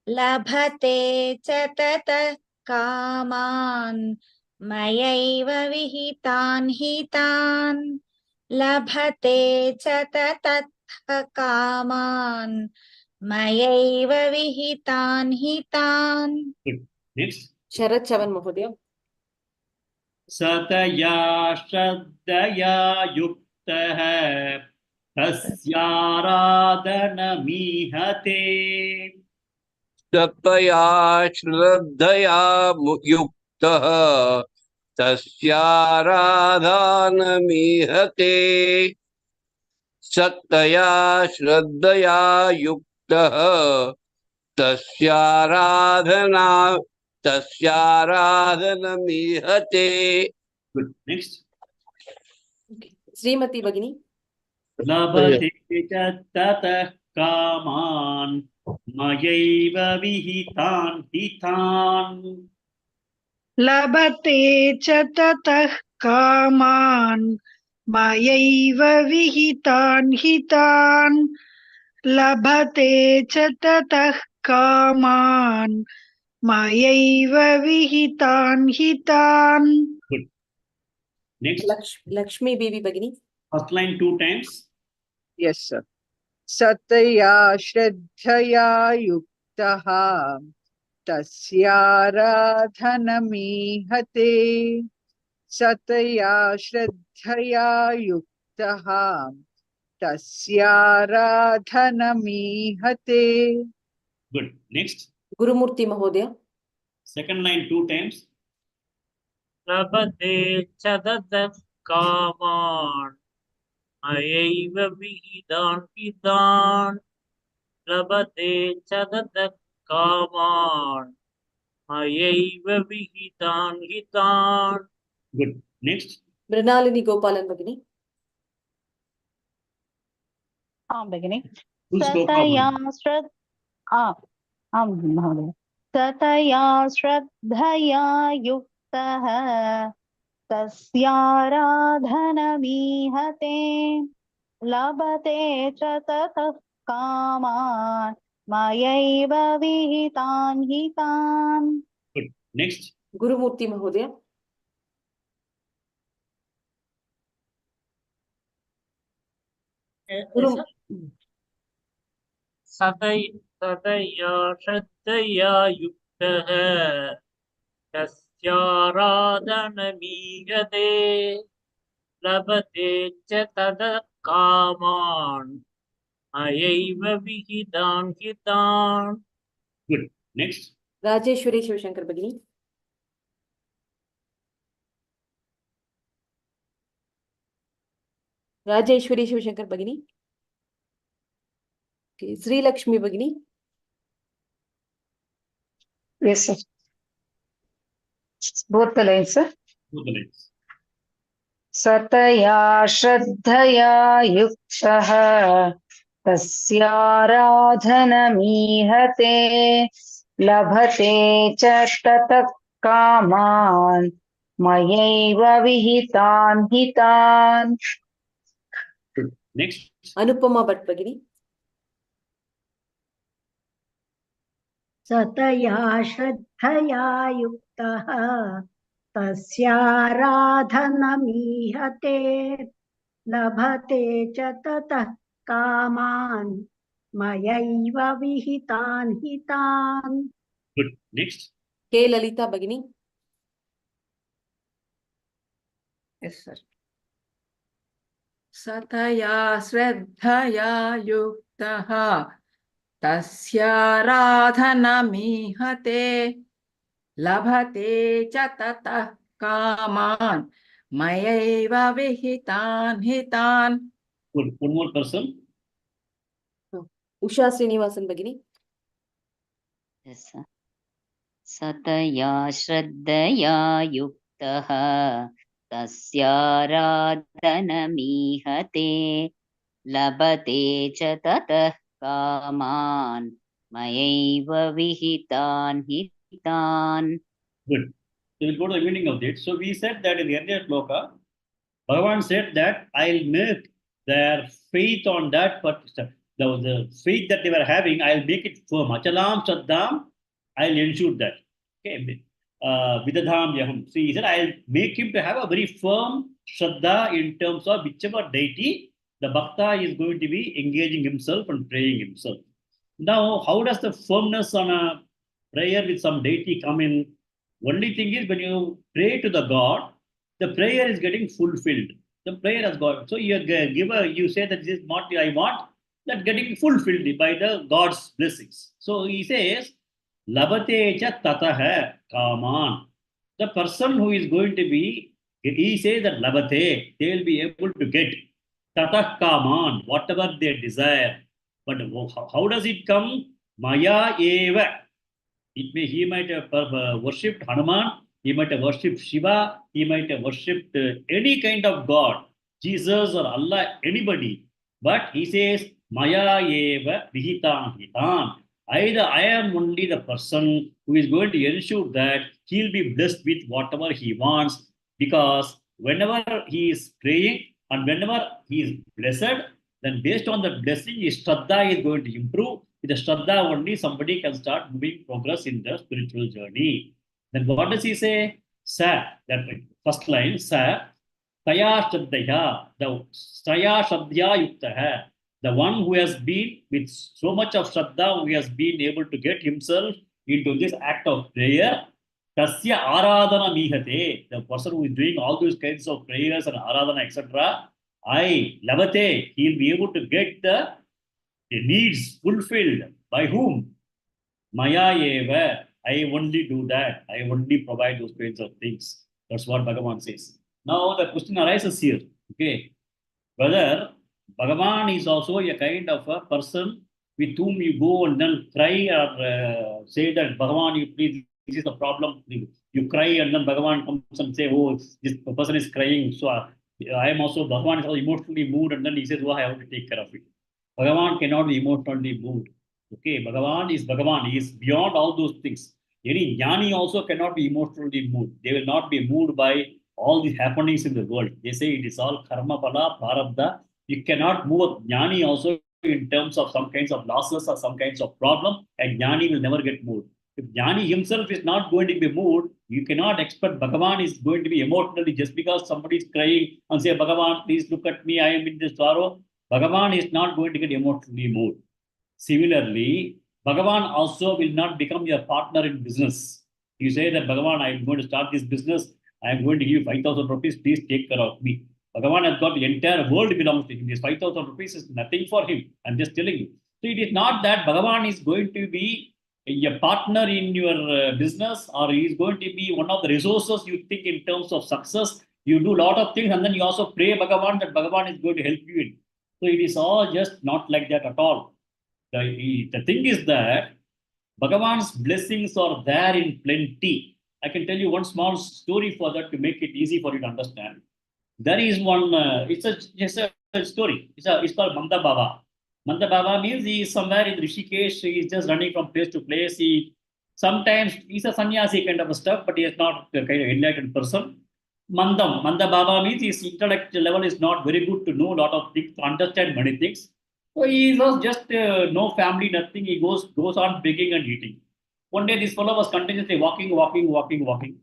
Labhate cha tatah kaman. Mayaiva vihitan hitan. Labhate cha tatah kaman. Mayaiva vihitan hitan. Good. Next. Sharat Chavan Mahodaya. Sataya Shraddhaya Yuktah. Tasyaradhana mihate. Sataya Shraddhaya Yuktah. Tasyaradhanamihate. Sataya Shraddhaya Yuktah. Tasyaradhanamihate. Good. Next. Srimati Bhagini. Labate cha tatah kaman. Mayaiva vihitan hitan. Labate cha tatah kaman. Mayaiva vihitan hitan. Labhate cha tatah kaman. Mayaiva vihitan hitan. Good. Next. Lakshmi Devi Bhagini. First line 2 times. Yes, sir. Sataya Shraddhaya Yuktaha. Tasyaradhanamihate. Sataya Shraddhaya Yuktaha. Tasyaradhanamihate. Good. Next. Gurumurti Mahodaya. Second line 2 times. Labhate chadata kaman ayaiva vihidan hitan. Labhate chadata kaman ayaiva vihidan hitan. Good. Next. Mrinalini Gopalan Bhagini. भगिनि Full sloka. सतया महोदय सतया श्रद्धया युक्तः तस्याराधनमीहते लभते च ततः कामान् मयैव विहितान् हितान्. Good. Next. Gurumurti Mahodaya. Guru. सतया श्रद्धया युक्तः तस्याराधनमीहते लभते च ततः कामान् मयैव विहितान् हितान्. Good. Next. Rajeshwari Shivashankar Bhagini. Rajeshwari Shivashankar Bhagini. Okay. Sri Lakshmi Bhagini. Yes, sir. Both the lines, sir. Both the lines. सतया श्रद्धया युक्तः तस्याराधनमीहते लभते च ततः कामान् मयैव विहितान् हितान्. Good. Next. Anupama Bhatt Bhagini. सतया श्रद्धया युक्तः तस्याराधनमीहते लभते च ततः कामान् मयैव विहितान् हितान्. Good. Next. K. Lalita Bhagini. Yes, sir. Sataya Shraddhaya Yuktaha Tasyaradhanamihate Labhate cha tatah kaman Mayaiva vihitan hitan. Good. One more person. Usha Srinivasan Bhagini. Yes, sir. सतया श्रद्धया युक्तः तस्याराधनमीहते लभते च ततः कामान् मयैव विहितान् हितान्. Good. So we'll go to the meaning of it. So we said that in the earlier Shloka, Bhagavan said that I'll make their faith on that, but the faith that they were having, I'll make it firm. Achalam Saddam, I'll ensure that. Okay. Vidadham Yaham. So he said, I'll make him to have a very firm Shraddha in terms of whichever deity the Bhakta is going to be engaging himself and praying himself. Now, how does the firmness on a prayer with some deity come in? Only thing is when you pray to the God, the prayer is getting fulfilled. The prayer has got. So you you say that this is what I want, that getting fulfilled by the God's blessings. So he says, Labate cha tatah kaman. The person who is going to be, he says that labate, they will be able to get tatah kaman, whatever they desire. But how does it come? Maya eva. He might have worshipped Hanuman, he might have worshipped Shiva, he might have worshipped any kind of God, Jesus or Allah, anybody. But he says, Maya eva vihitan hitan. Either I am only the person who is going to ensure that he'll be blessed with whatever he wants, because whenever he is praying and whenever he is blessed, then based on the blessing, his Shraddha is going to improve. With the Shraddha only, somebody can start moving progress in the spiritual journey. Then what does he say? Sa, that first line, Sa, Taya Shraddhaya, the Taya Shraddhya Yuktaha, the one who has been with so much of Shraddha, who has been able to get himself into this act of prayer, Tasya Aradhana Mihate, the person who is doing all those kinds of prayers and Aradhana, etc., Lavate, he'll be able to get the needs fulfilled. By whom? Maya eva, I only do that. I only provide those kinds of things. That's what Bhagavan says. Now the question arises here, okay, whether Bhagavan is also a kind of a person with whom you go and then cry or say that Bhagavan, you please, this is the problem. You cry and then Bhagavan comes and say, oh, this person is crying. So I am also, Bhagavan is also emotionally moved and then he says, oh, I have to take care of it. Bhagavan cannot be emotionally moved. Okay, Bhagavan is Bhagavan. He is beyond all those things. Any jnani also cannot be emotionally moved. They will not be moved by all the happenings in the world. They say it is all karma pala, prarabdha. You cannot move a jnani also in terms of some kinds of losses or some kinds of problem, and jnani will never get moved. If jnani himself is not going to be moved, you cannot expect Bhagavan is going to be emotionally just because somebody is crying and say, Bhagavan, please look at me, I am in this sorrow. Bhagavan is not going to get emotionally moved. Similarly, Bhagavan also will not become your partner in business. You say that Bhagavan, I am going to start this business, I am going to give you 5,000 rupees, please take care of me. Bhagavan has got the entire world belongs to him. This 5,000 rupees is nothing for him. I'm just telling you. So it is not that Bhagavan is going to be a partner in your business, or he is going to be one of the resources you think in terms of success. You do a lot of things and then you also pray Bhagavan that Bhagavan is going to help you in. So it is all just not like that at all. The thing is that Bhagavan's blessings are there in plenty. I can tell you one small story for that to make it easy for you to understand. There is one, it's a story. It's called Manda Baba. Manda Baba means he is somewhere in Rishikesh. He is just running from place to place. Sometimes he's a sannyasi kind of a stuff, but he is not a kind of enlightened person. Manda Baba means his intellect level is not very good to know a lot of things, to understand many things. So he was just no family, nothing. He goes on begging and eating. One day this fellow was continuously walking.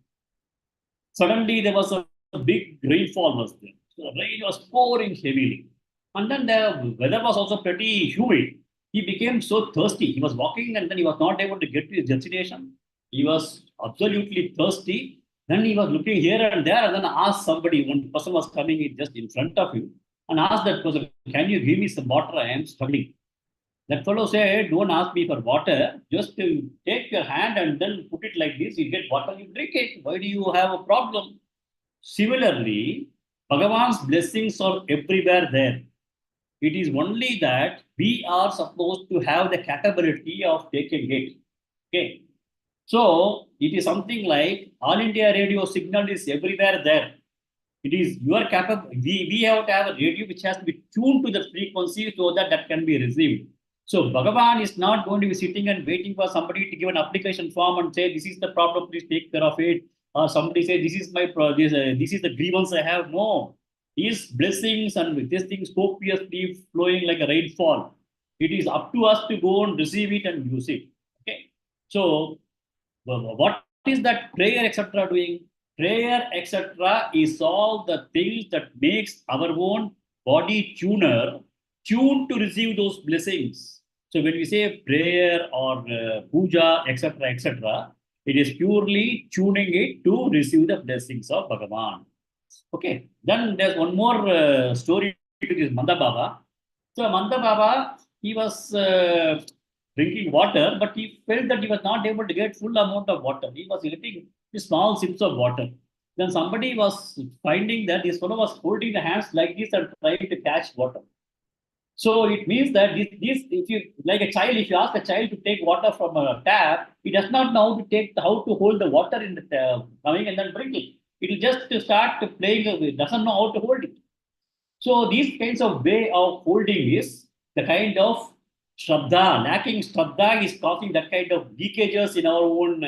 Suddenly there was a big rainfall was there. So the rain was pouring heavily. And then the weather was also pretty humid. He became so thirsty. He was walking and then he was not able to get to his destination. He was absolutely thirsty. Then he was looking here and there and then asked somebody, one person was coming just in front of him and asked that person, can you give me some water? I am struggling. That fellow said, don't ask me for water. Just take your hand and then put it like this. You get water, you drink it. Why do you have a problem? Similarly, Bhagavan's blessings are everywhere there. It is only that we are supposed to have the capability of taking it. Okay. So it is something like All India radio signal is everywhere there. It is your capable. We have to have a radio which has to be tuned to the frequency so that can be received. So Bhagavan is not going to be sitting and waiting for somebody to give an application form and say, this is the problem, please take care of it. Or somebody say, this is my this is the grievance I have. No. His blessings and with these things copiously flowing like a rainfall. It is up to us to go and receive it and use it. Okay. So what is that prayer, etc. doing? Prayer, etc. is all the things that makes our own body tuned to receive those blessings. So when we say prayer or puja, etc., it is purely tuning it to receive the blessings of Bhagavan. Okay. Then there's one more story to this Manda Baba. So Manda Baba, he was drinking water, but he felt that he was not able to get full amount of water. He was getting small sips of water. Then somebody was finding that this fellow was holding the hands like this and trying to catch water. So it means that this if you like a child, if you ask a child to take water from a tap, he does not know how to hold the water in the coming and then drink it. It will just start playing. It doesn't know how to hold it. So these kinds of way of holding is the kind of Shraddha. Lacking Shraddha is causing that kind of leakages in our own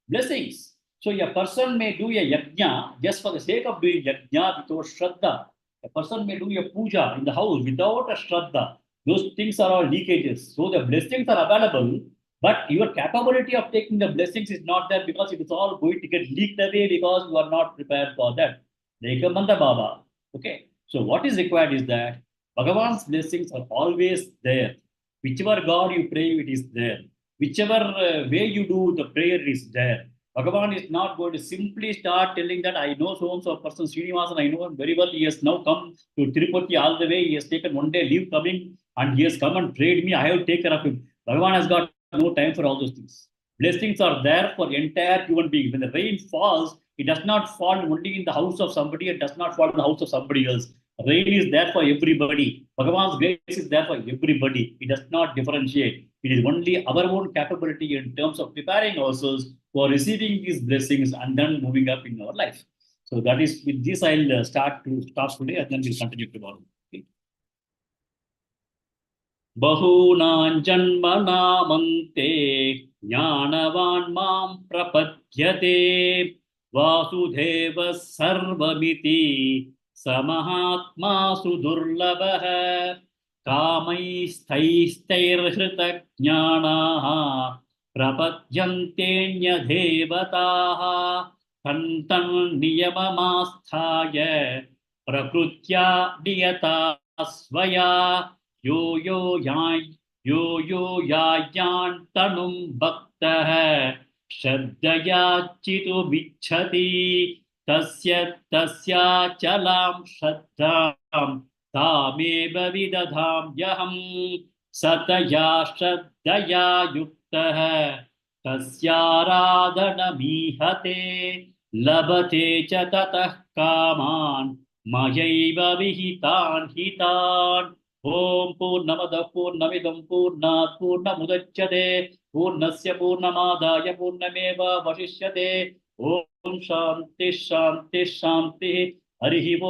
blessings. So a person may do a yajna just for the sake of doing yajna without Shraddha. A person may do a puja in the house without a Shraddha. Those things are all leakages. So the blessings are available, but your capability of taking the blessings is not there because it is all going to get leaked away because you are not prepared for that. Like a Manda Baba. Okay. So what is required is that Bhagavan's blessings are always there. Whichever God you pray, it is there. Whichever way you do the prayer is there. Bhagavan is not going to simply start telling that I know so-and-so person, Srinivasan, I know him very well. He has now come to Tirupati all the way. He has taken one day leave coming and he has come and prayed me. I have to take care of him. Bhagavan has got no time for all those things. Blessings are there for entire human beings. When the rain falls, it does not fall only in the house of somebody, it does not fall in the house of somebody else. Rain is there for everybody. Bhagavan's grace is there for everybody. It does not differentiate. It is only our own capability in terms of preparing ourselves for receiving these blessings and then moving up in our life. So that is, with this I'll start today and then we'll continue tomorrow. Okay. Bahunān janmanāmante jnānavān māṁ prapadyate Vasudeva sarvamiti samahatma sudurlabah kāmaisthaisthairhrita jnānāha prapadyante devataha tantan niyamamasthāya prakrutya niyata svaya yo yayan tanum bhaktah Shraddhaya chitu vichhati tasya chalam shraddham tameva vidadham yaham sataya shraddhaya yuktah tasya radhanamihate labate cha tatah kaman mayaiva vihitan hitan Om Purnamada Purnamidam Purnat Purnamudachyate Purnasya Purnamadaya Purnameva Vashishyate Om Shanti Shanti Shanti Harihi